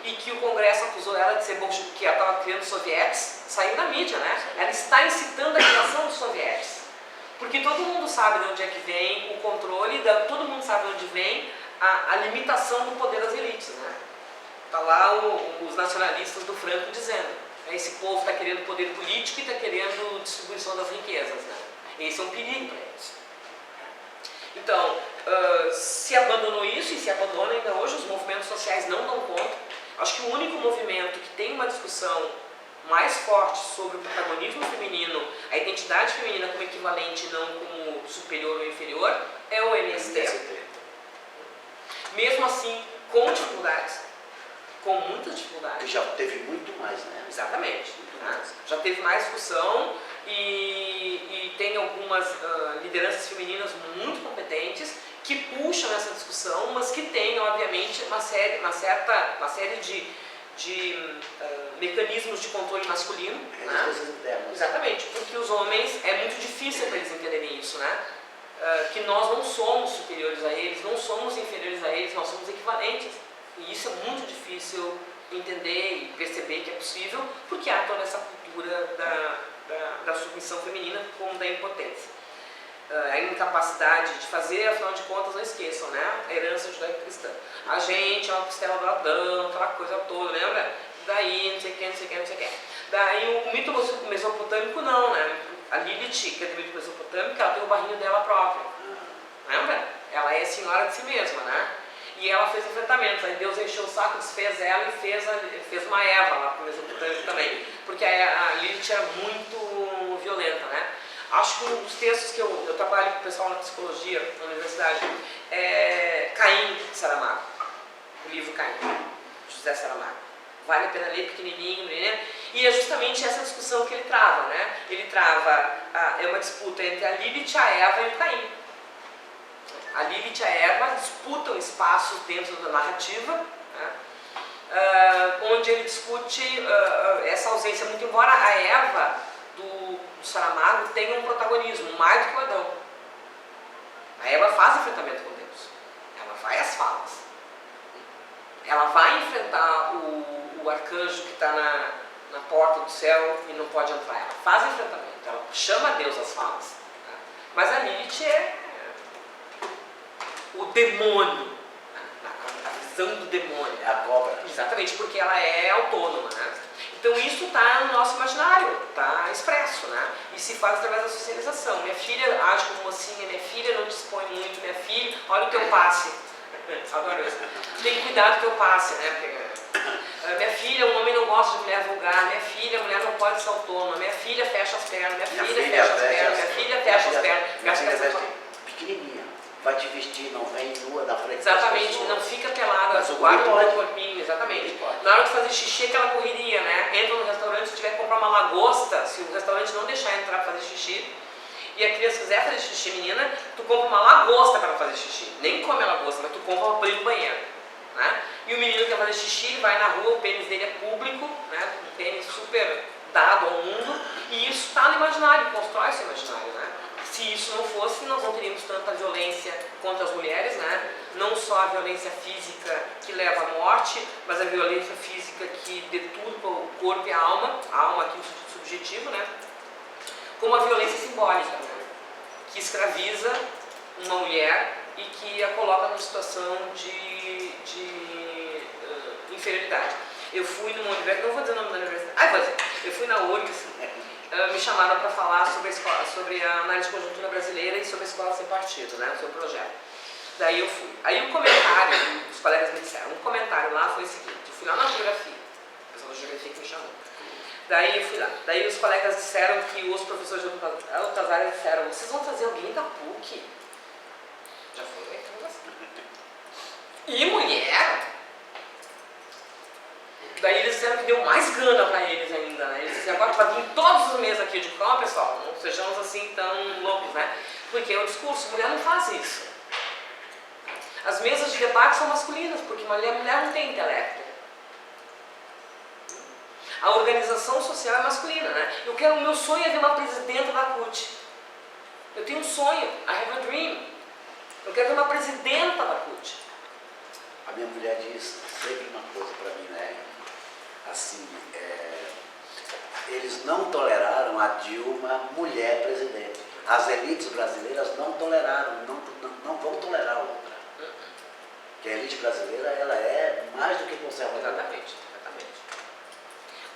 e que o Congresso acusou ela de ser que ela estava criando sovietes? Saiu na mídia, né? Ela está incitando a criação dos sovietes. Porque todo mundo sabe de onde é que vem o controle, todo mundo sabe de onde vem a limitação do poder das elites, né? Está lá os nacionalistas do Franco dizendo, esse povo está querendo poder político e está querendo distribuição das riquezas, né? Esse é um perigo para eles. Então, se abandonou isso e se abandona ainda hoje, os movimentos sociais não dão conta. Acho que o único movimento que tem uma discussão mais forte sobre o protagonismo feminino, a identidade feminina como equivalente, não como superior ou inferior, é o MST. Mesmo assim, com dificuldades, com muitas dificuldades. Que já teve muito mais, né? Exatamente. Né? Já teve mais discussão e tem algumas lideranças femininas muito competentes que puxam essa discussão, mas que têm, obviamente, uma série de mecanismos de controle masculino. Né? Exatamente, porque os homens, é muito difícil para eles entenderem isso, né? Que nós não somos superiores a eles, não somos inferiores a eles, nós somos equivalentes. E isso é muito difícil entender e perceber que é possível, porque há toda essa cultura da submissão feminina como da impotência. A incapacidade de fazer, afinal de contas, não esqueçam, né? A herança judaico-cristã. A gente é uma costela do Adão, aquela coisa toda, lembra? Daí, não sei o que, não sei o que, não sei o que. Daí o mito mesopotâmico não, né? A Lilith, que é do mito mesopotâmico, ela tem o barrinho dela própria. Lembra? Ela é senhora de si mesma, né? E ela fez enfrentamentos, aí Deus encheu o saco, desfez ela e fez uma Eva lá para o Mesopotâmico também, porque a Lilith era muito violenta, né? Acho que um dos textos que eu trabalho com o pessoal na psicologia, na universidade, é Caim de Saramago, o livro Caim, José Saramago. Vale a pena ler, pequenininho, né? E é justamente essa discussão que ele trava, né? Ele trava, é uma disputa entre a Lilith, a Eva e o Caim. A Lilith e a Eva disputam espaços dentro da narrativa, né? Onde ele discute essa ausência, muito embora a Eva do Saramago tenha um protagonismo mais do que o Adão. A Eva faz enfrentamento com Deus, ela vai às falas, ela vai enfrentar o arcanjo que está na porta do céu e não pode entrar, ela faz enfrentamento, ela chama Deus às falas, né? Mas a Lilith é o demônio, a visão do demônio. É a cobra. Exatamente, porque ela é autônoma, né? Então isso está no nosso imaginário, está expresso, né? E se faz através da socialização. Minha filha age como mocinha, minha filha não dispõe muito, minha filha, olha o teu passe. Adoro isso. Tem que cuidar do teu passe, né? Porque, minha filha, um homem não gosta de mulher vulgar, minha filha, a mulher não pode ser autônoma, minha filha fecha as pernas, minha filha fecha as pernas, minha filha fecha as pernas. Minha filha veste pequenininha. Vai te vestir, não vem nua da frente. Exatamente, não fica pelada, guarda o teu corpinho, exatamente. Na hora de fazer xixi, aquela correria, né? Entra no restaurante, se tiver que comprar uma lagosta, se o restaurante não deixar entrar para fazer xixi, e a criança quiser fazer xixi, menina, tu compra uma lagosta para fazer xixi. Nem come a lagosta, mas tu compra para abrir no banheiro, né? E o menino quer fazer xixi, vai na rua, o pênis dele é público, né? Um pênis super dado ao mundo, e isso está no imaginário, constrói esse imaginário, né? Se isso não fosse, nós não teríamos tanta violência contra as mulheres, né? Não só a violência física que leva à morte, mas a violência física que deturpa o corpo e a alma aqui no sentido subjetivo, né? Como a violência simbólica, né? Que escraviza uma mulher e que a coloca numa situação de inferioridade. Eu fui numa universidade, não vou dizer o nome da universidade, vou dizer, eu fui na URGS, me chamaram para falar sobre a análise de conjuntura brasileira e sobre a escola sem partido, né, sobre o projeto. Daí eu fui. Aí o comentário, os colegas me disseram, um comentário lá foi o seguinte, eu fui lá na geografia, professor de geografia que me chamou. Daí eu fui lá. Daí os colegas disseram que os professores de outras áreas disseram: vocês vão trazer alguém da PUC? Já foi então assim. E mulher? Daí eles disseram que deu mais gana para eles ainda, né? Eles disseram: agora vai vir todos os meses aqui. Eu digo: calma, pessoal, não sejamos assim tão loucos, né? Porque é o discurso, mulher não faz isso. As mesas de debate são masculinas, porque mulher não tem intelecto. A organização social é masculina, né? O meu sonho é ver uma presidenta da CUT. Eu tenho um sonho, I have a dream. Eu quero ver uma presidenta da CUT. A minha mulher diz sempre uma coisa para mim, né? Assim, eles não toleraram a Dilma mulher presidente. As elites brasileiras não toleraram, não vão tolerar outra. Porque a elite brasileira, ela é mais do que conservadora. Exatamente.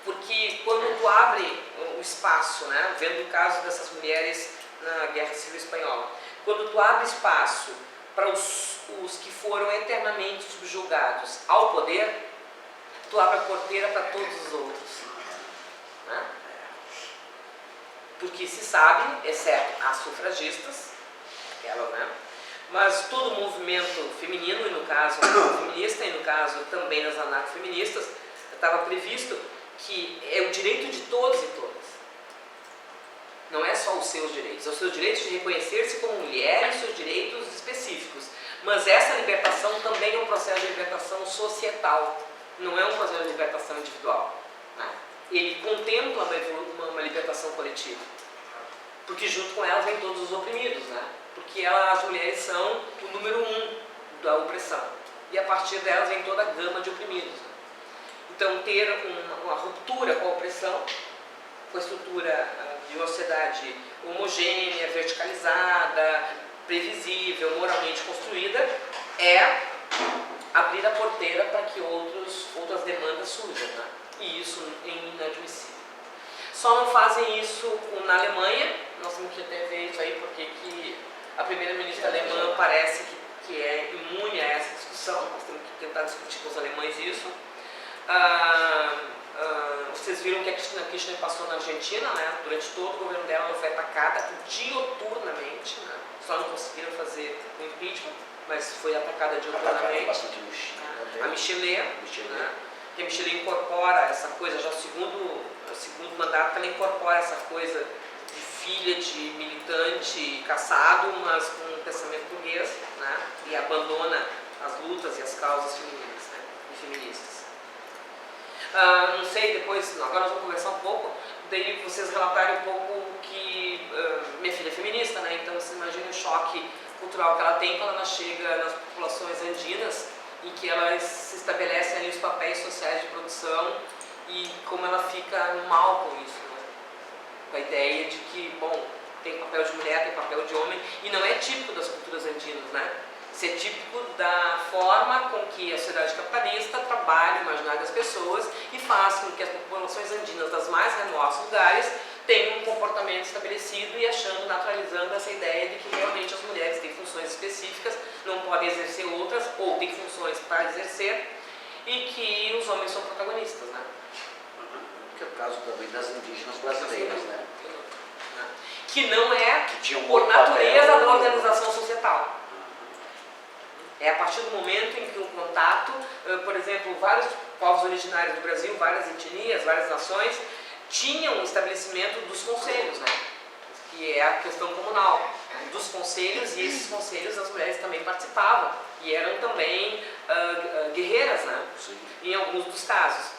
Porque quando tu abre o espaço, né, vendo o caso dessas mulheres na Guerra Civil Espanhola, quando tu abre espaço para os que foram eternamente subjugados ao poder, tu abre a porteira para todos os outros. Né? Porque se sabe, exceto as sufragistas, aquelas, né? Mas todo o movimento feminino, e no caso feminista, e no caso também das anarcofeministas, estava previsto que é o direito de todos e todas. Não é só os seus direitos, é os seus direitos de reconhecer-se como mulher e os seus direitos específicos. Mas essa libertação também é um processo de libertação societal, não é um processo de libertação individual. Né? Ele contempla uma libertação coletiva, porque junto com elas vêm todos os oprimidos, né? Porque as mulheres são o número 1 da opressão, e a partir delas vem toda a gama de oprimidos. Né? Então, ter uma ruptura com a opressão, com a estrutura de uma sociedade homogênea, verticalizada, previsível, moralmente construída, é abrir a porteira para que outras demandas surjam. Né? E isso é inadmissível. Só não fazem isso na Alemanha. Nós temos que até ver isso aí, porque que a primeira-ministra alemã parece que é imune a essa discussão. Nós temos que tentar discutir com os alemães isso. Vocês viram que a Cristina Kirchner passou na Argentina, né? Durante todo o governo dela, ela foi atacada dioturnamente, né? Só não conseguiram fazer o impeachment, mas foi atacada dioturnamente. A Michelet, né? Que a Michelet incorpora essa coisa, já o segundo mandato, ela incorpora essa coisa de filha de militante caçado, mas com um pensamento burguês, né? E abandona as lutas e as causas femininas, né? E feministas. Não sei, depois, agora nós vamos conversar um pouco, daí vocês relatarem um pouco que minha filha é feminista, né? Então você imagina o choque cultural que ela tem quando ela chega nas populações andinas, em que elas se estabelecem ali os papéis sociais de produção e como ela fica mal com isso, né? Com a ideia de que, bom, tem papel de mulher, tem papel de homem, e não é típico das culturas andinas, né? Isso é típico da forma com que a sociedade capitalista trabalha o imaginário das pessoas e faz com que as populações andinas das mais remotos lugares tenham um comportamento estabelecido e naturalizando essa ideia de que realmente as mulheres têm funções específicas, não podem exercer outras, ou têm funções para exercer, e que os homens são protagonistas, né? Que é o caso também das indígenas brasileiras, né? Que não é, que por natureza, da organização societal. É a partir do momento em que o contato, por exemplo, vários povos originários do Brasil, várias etnias, várias nações, tinham o estabelecimento dos conselhos, né? Que é a questão comunal, dos conselhos, e esses conselhos as mulheres também participavam, e eram também guerreiras, né? Sim. Em alguns dos casos.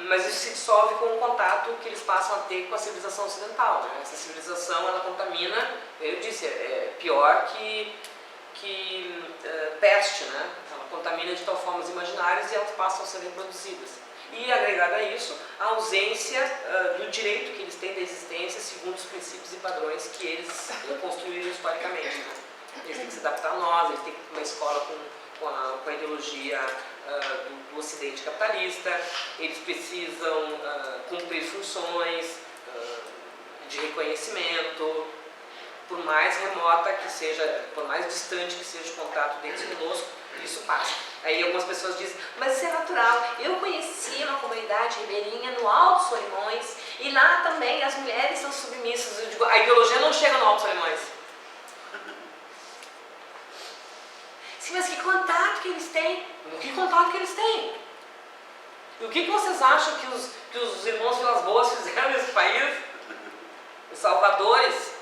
Mas isso se dissolve com o contato que eles passam a ter com a civilização ocidental, né? Essa civilização, ela contamina, eu disse, é pior que peste, né? Ela contamina de tal forma os imaginários e elas passam a ser reproduzidas. E agregado a isso, a ausência do direito que eles têm da existência segundo os princípios e padrões que eles construíram historicamente. Né? Eles têm que se adaptar a nós, eles têm que ir para uma escola com a ideologia do Ocidente capitalista, eles precisam cumprir funções de reconhecimento, por mais remota que seja, por mais distante que seja o contato deles conosco, isso passa. Aí algumas pessoas dizem, mas isso é natural. Eu conheci uma comunidade ribeirinha no Alto Solimões e lá também as mulheres são submissas. Eu digo, a ideologia não chega no Alto Solimões. Sim, mas que contato que eles têm? Que contato que eles têm? E o que vocês acham que os irmãos Vilas Boas fizeram nesse país? Os salvadores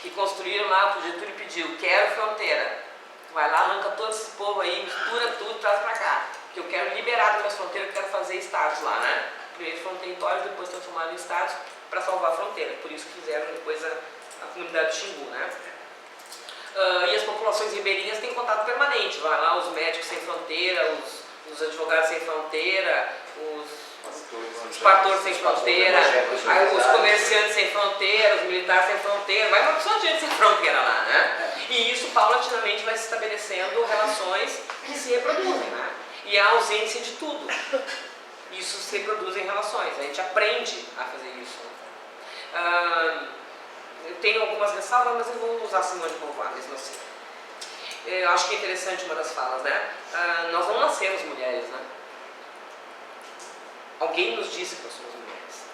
que construíram lá, o Getúlio pediu, quero fronteira. Tu vai lá, arranca todo esse povo aí, mistura tudo, traz pra cá. Porque eu quero liberar das minhas fronteiras, eu quero fazer estados lá, né? Primeiro foram territórios, depois transformaram em estados para salvar a fronteira. Por isso que fizeram depois a comunidade do Xingu, né? E as populações ribeirinhas têm contato permanente. Vai lá os médicos sem fronteira, os advogados sem fronteira, os pastores sem fronteira, os comerciantes sem fronteira, os militares sem fronteira, vai uma opção de gente sem fronteira lá, né? E isso paulatinamente vai se estabelecendo relações que se reproduzem, né? E a ausência de tudo. Isso se reproduz em relações, a gente aprende a fazer isso. Eu tenho algumas ressalvas, mas eu vou usar Simone de Beauvoir, mesmo assim. Eu acho que é interessante uma das falas, né? Nós não nascemos mulheres, né? Alguém nos disse que nós somos mulheres.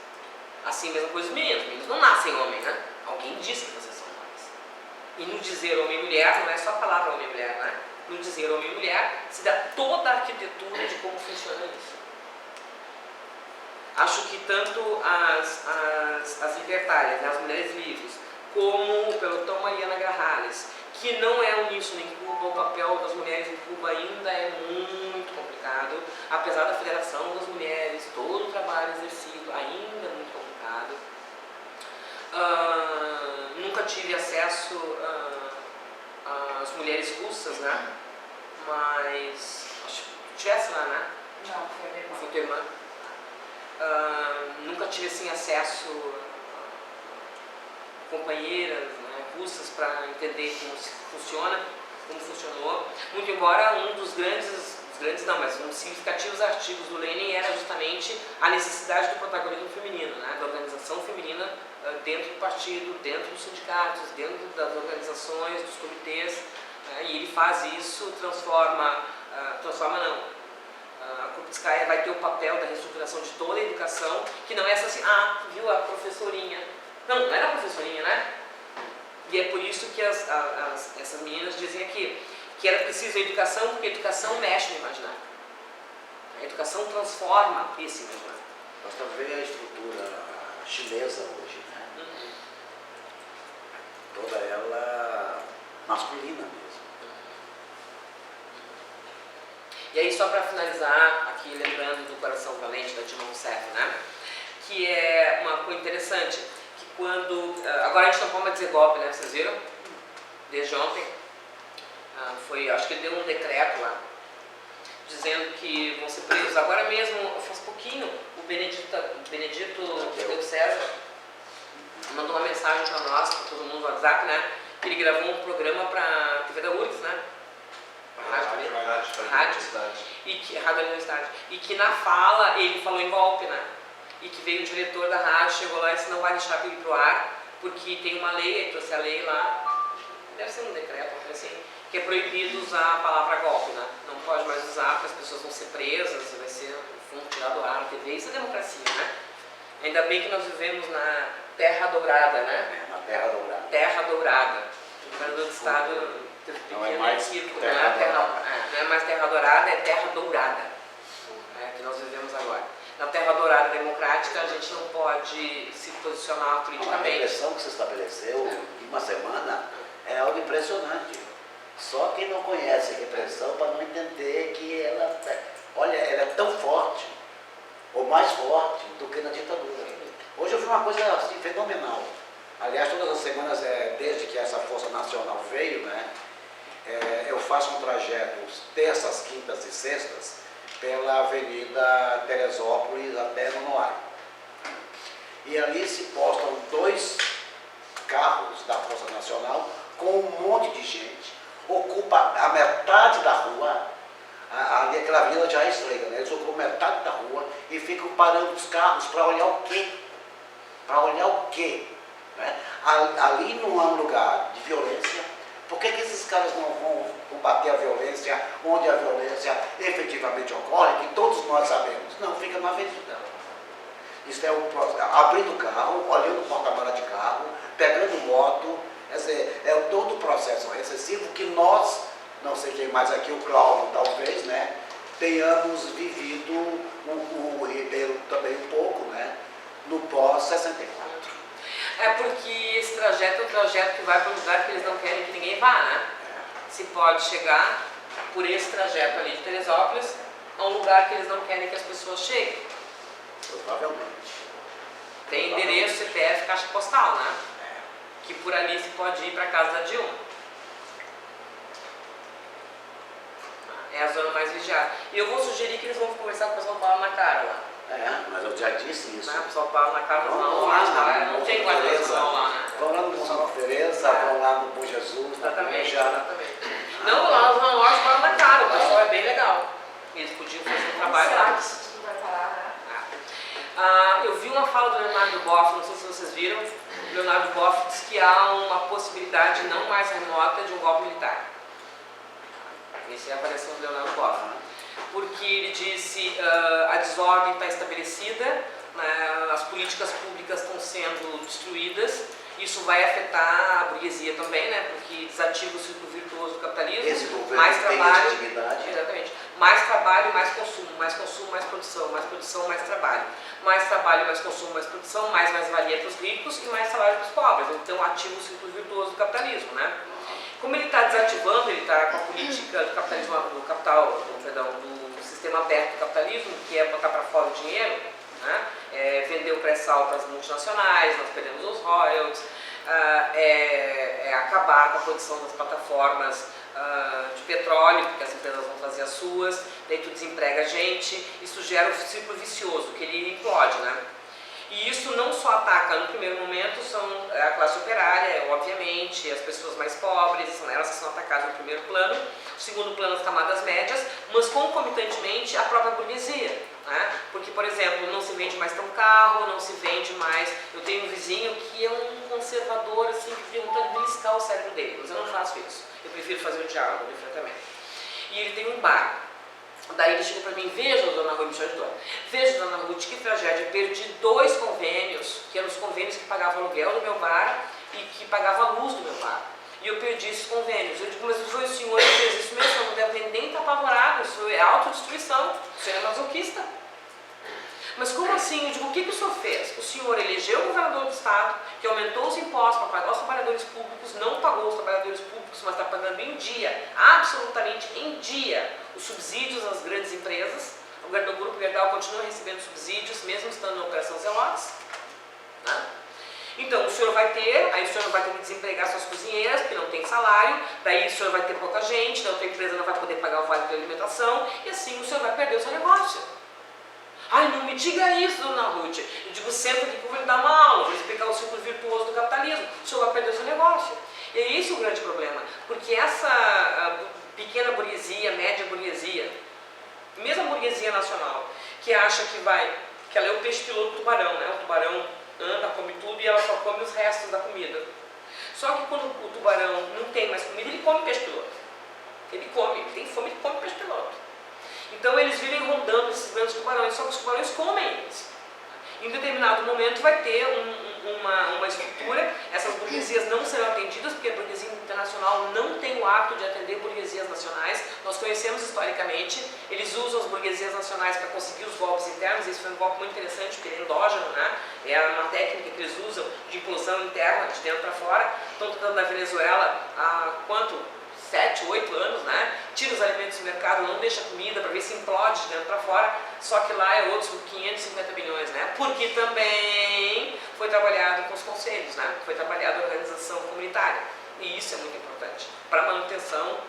Assim mesmo coisa os meninos não nascem homem, né? Alguém disse que vocês são homens. E no dizer homem e mulher, não é só a palavra homem e mulher, né? No dizer homem e mulher, se dá toda a arquitetura de como funciona isso. Acho que tanto as libertárias, né, as mulheres livres, como o pelotão Mariana Grajales, que não é uníssono em Cuba, o papel das mulheres em Cuba ainda é muito complicado, apesar da Federação das Mulheres, todo o trabalho exercido ainda é muito complicado. Nunca tive acesso às mulheres russas, né? Mas acho que tivesse lá, né? Não, foi a minha irmã. Foi tua irmã. Nunca tive assim acesso a companheiras, né, russas para entender como funciona, como funcionou. Muito embora um dos grandes não, mas um dos significativos artigos do Lenin era justamente a necessidade do protagonismo feminino, né, da organização feminina dentro do partido, dentro dos sindicatos, dentro das organizações, dos comitês, e ele faz isso, transforma não. A Krupskaya vai ter o papel da reestruturação de toda a educação, que não é só assim, viu a professorinha. Não era a professorinha, né? E é por isso que essas meninas dizem aqui que era preciso a educação, porque a educação mexe no imaginário. A educação transforma esse imaginário. Basta ver a estrutura chinesa hoje, né? Toda ela masculina mesmo. E aí, só para finalizar, aqui lembrando do Coração Valente, da Dilma Rousseff, né? Que é uma coisa interessante, que quando... Agora a gente não pode mais dizer golpe, né? Vocês viram? Desde ontem. Acho que ele deu um decreto lá, dizendo que vão ser presos. Agora mesmo, faz pouquinho, o Benedito Tadeu César mandou uma mensagem para nós, para todo mundo no WhatsApp, né? Que ele gravou um programa para a TV da URGS, né? Rádio Universidade. E que na fala ele falou em golpe, né? E que veio o diretor da rádio, chegou lá e disse: não vai deixar ele ir pro ar, porque tem uma lei, ele trouxe a lei lá, deve ser um decreto, assim, que é proibido usar a palavra golpe, né? Não pode mais usar, porque as pessoas vão ser presas, vai ser tirado do ar na TV. Isso é democracia, né? Ainda bem que nós vivemos na Terra Dourada, né? Na Terra Dourada. Terra Dourada. O governador do estado... Não é mais não é mais Terra Dourada, é Terra Dourada, que nós vivemos agora. Na Terra Dourada democrática, a gente não pode se posicionar politicamente. A repressão que se estabeleceu em uma semana é algo impressionante. Só quem não conhece a repressão para não entender que ela é tão forte, ou mais forte, do que na ditadura. Hoje eu vi uma coisa assim, fenomenal. Aliás, todas as semanas, desde que essa Força Nacional veio, né? Eu faço um trajeto terças, quintas e sextas pela Avenida Teresópolis até Nonoai. E ali se postam 2 carros da Força Nacional com um monte de gente, ocupa a metade da rua, ali aquela avenida já é estreita, né? Eles ocupam metade da rua e ficam parando os carros para olhar o quê? Para olhar o quê? Né? Ali não é um lugar de violência caras não vão combater a violência onde a violência efetivamente ocorre, que todos nós sabemos? Não, fica na avenida. Isso é abrindo o carro, olhando o porta-mala de carro, pegando moto, quer dizer, é todo o processo recessivo que nós, não sei quem mais aqui, o Cláudio talvez, né, tenhamos vivido, o Ribeiro também um pouco, né, no pós-64. É porque esse trajeto é um trajeto que vai para um lugar que eles não querem que ninguém vá, né? Se pode chegar por esse trajeto ali de Teresópolis a um lugar que eles não querem que as pessoas cheguem. Provavelmente. Tem endereço, CPF, caixa postal, né? Que por ali se pode ir para a casa da Dilma. É a zona mais vigiada. E eu vou sugerir que eles vão conversar com o pessoal Paulo na cara lá. Mas eu já disse isso. Né? O pessoal Paulo na cara Vão lá, não tem guarda-sol lá, né? Vão lá no São Teresa, vão lá no Bom Jesus, Exatamente, já. exatamente. Não, lá na loja Paulo na cara, o pessoal é bem legal. Eles podiam fazer um trabalho Será lá. que isso tudo vai parar, né? Eu vi uma fala do Leonardo Boff, não sei se vocês viram. O Leonardo Boff diz que há uma possibilidade não mais remota de um golpe militar. Essa é a avaliação do Leonardo Boff. Porque ele disse a desordem está estabelecida, né, as políticas públicas estão sendo destruídas, isso vai afetar a burguesia também, né, porque desativa o ciclo virtuoso do capitalismo, Esse governo mais tem trabalho, legitimidade. exatamente, mais trabalho, mais consumo, mais produção, mais trabalho. Mais trabalho, mais consumo, mais produção, mais valia para os ricos e mais salário para os pobres. Então ativa o ciclo virtuoso do capitalismo, né? Como ele está desativando, ele está com a política do capitalismo, do sistema aberto do capitalismo, que é botar para fora o dinheiro, né? Vender o pré-sal para as multinacionais, nós perdemos os royalties, acabar com a produção das plataformas de petróleo, porque as empresas vão fazer as suas, daí tu desemprega a gente, isso gera um ciclo vicioso, que ele implode, né? E isso não só ataca, no primeiro momento, são a classe operária, obviamente, as pessoas mais pobres, são elas que são atacadas no primeiro plano, no segundo plano as camadas médias, mas concomitantemente a própria burguesia, né? Porque, por exemplo, não se vende mais tão carro, não se vende mais... Eu tenho um vizinho que é um conservador, assim, que tem vontade de beliscar o cérebro dele, mas eu não faço isso, eu prefiro fazer o diálogo, o enfrentamento. E ele tem um bar. Daí ele chegou para mim, veja, dona Ruth, me ajudou. Veja, dona Ruth, que tragédia, perdi 2 convênios, que eram os convênios que pagavam aluguel do meu bar e que pagavam a luz do meu bar. E eu perdi esses convênios. Eu digo, mas foi o senhor que fez isso mesmo, não deve nem estar apavorado, isso é autodestruição, o senhor é masoquista. Mas como assim? Eu digo, o que o senhor fez? O senhor elegeu o governador do estado, que aumentou os impostos para pagar os trabalhadores públicos, não pagou os trabalhadores públicos, mas está pagando em dia, absolutamente em dia, os subsídios às grandes empresas. O Grupo Gerdau continua recebendo subsídios, mesmo estando na Operação Zelotes. Né? Então, o senhor vai ter, aí o senhor vai ter que desempregar suas cozinheiras, porque não tem salário, daí o senhor vai ter pouca gente, da outra empresa não vai poder pagar o vale de alimentação, e assim o senhor vai perder o seu negócio. Ai, não me diga isso, dona Ruth. Eu digo, senta aqui que eu vou lhe dar uma aula, vou explicar o ciclo virtuoso do capitalismo. O senhor vai perder o seu negócio. E é esse o grande problema, porque essa pequena burguesia, média burguesia, mesmo a burguesia nacional, que acha que ela é o peixe piloto do tubarão, né? O tubarão anda, come tudo e ela só come os restos da comida. Só que quando o tubarão não tem mais comida, ele come peixe piloto. Ele tem fome, ele come peixe piloto. Então eles vivem rondando esses grandes tubarões, só que os tubarões comem eles. Em determinado momento vai ter uma estrutura, essas burguesias não serão atendidas, porque a burguesia internacional não tem o hábito de atender burguesias nacionais. Nós conhecemos historicamente, eles usam as burguesias nacionais para conseguir os golpes internos, esse foi um golpe muito interessante, porque ele é endógeno, né? É uma técnica que eles usam de implosão interna, de dentro para fora. Estão tentando na Venezuela há quanto? 7, 8 anos, né? Tira os alimentos do mercado, não deixa comida para ver se implode de dentro para fora, só que lá é outros 550 milhões, né? Porque também foi trabalhado com os conselhos, né? Foi trabalhado a organização comunitária. E isso é muito importante para a manutenção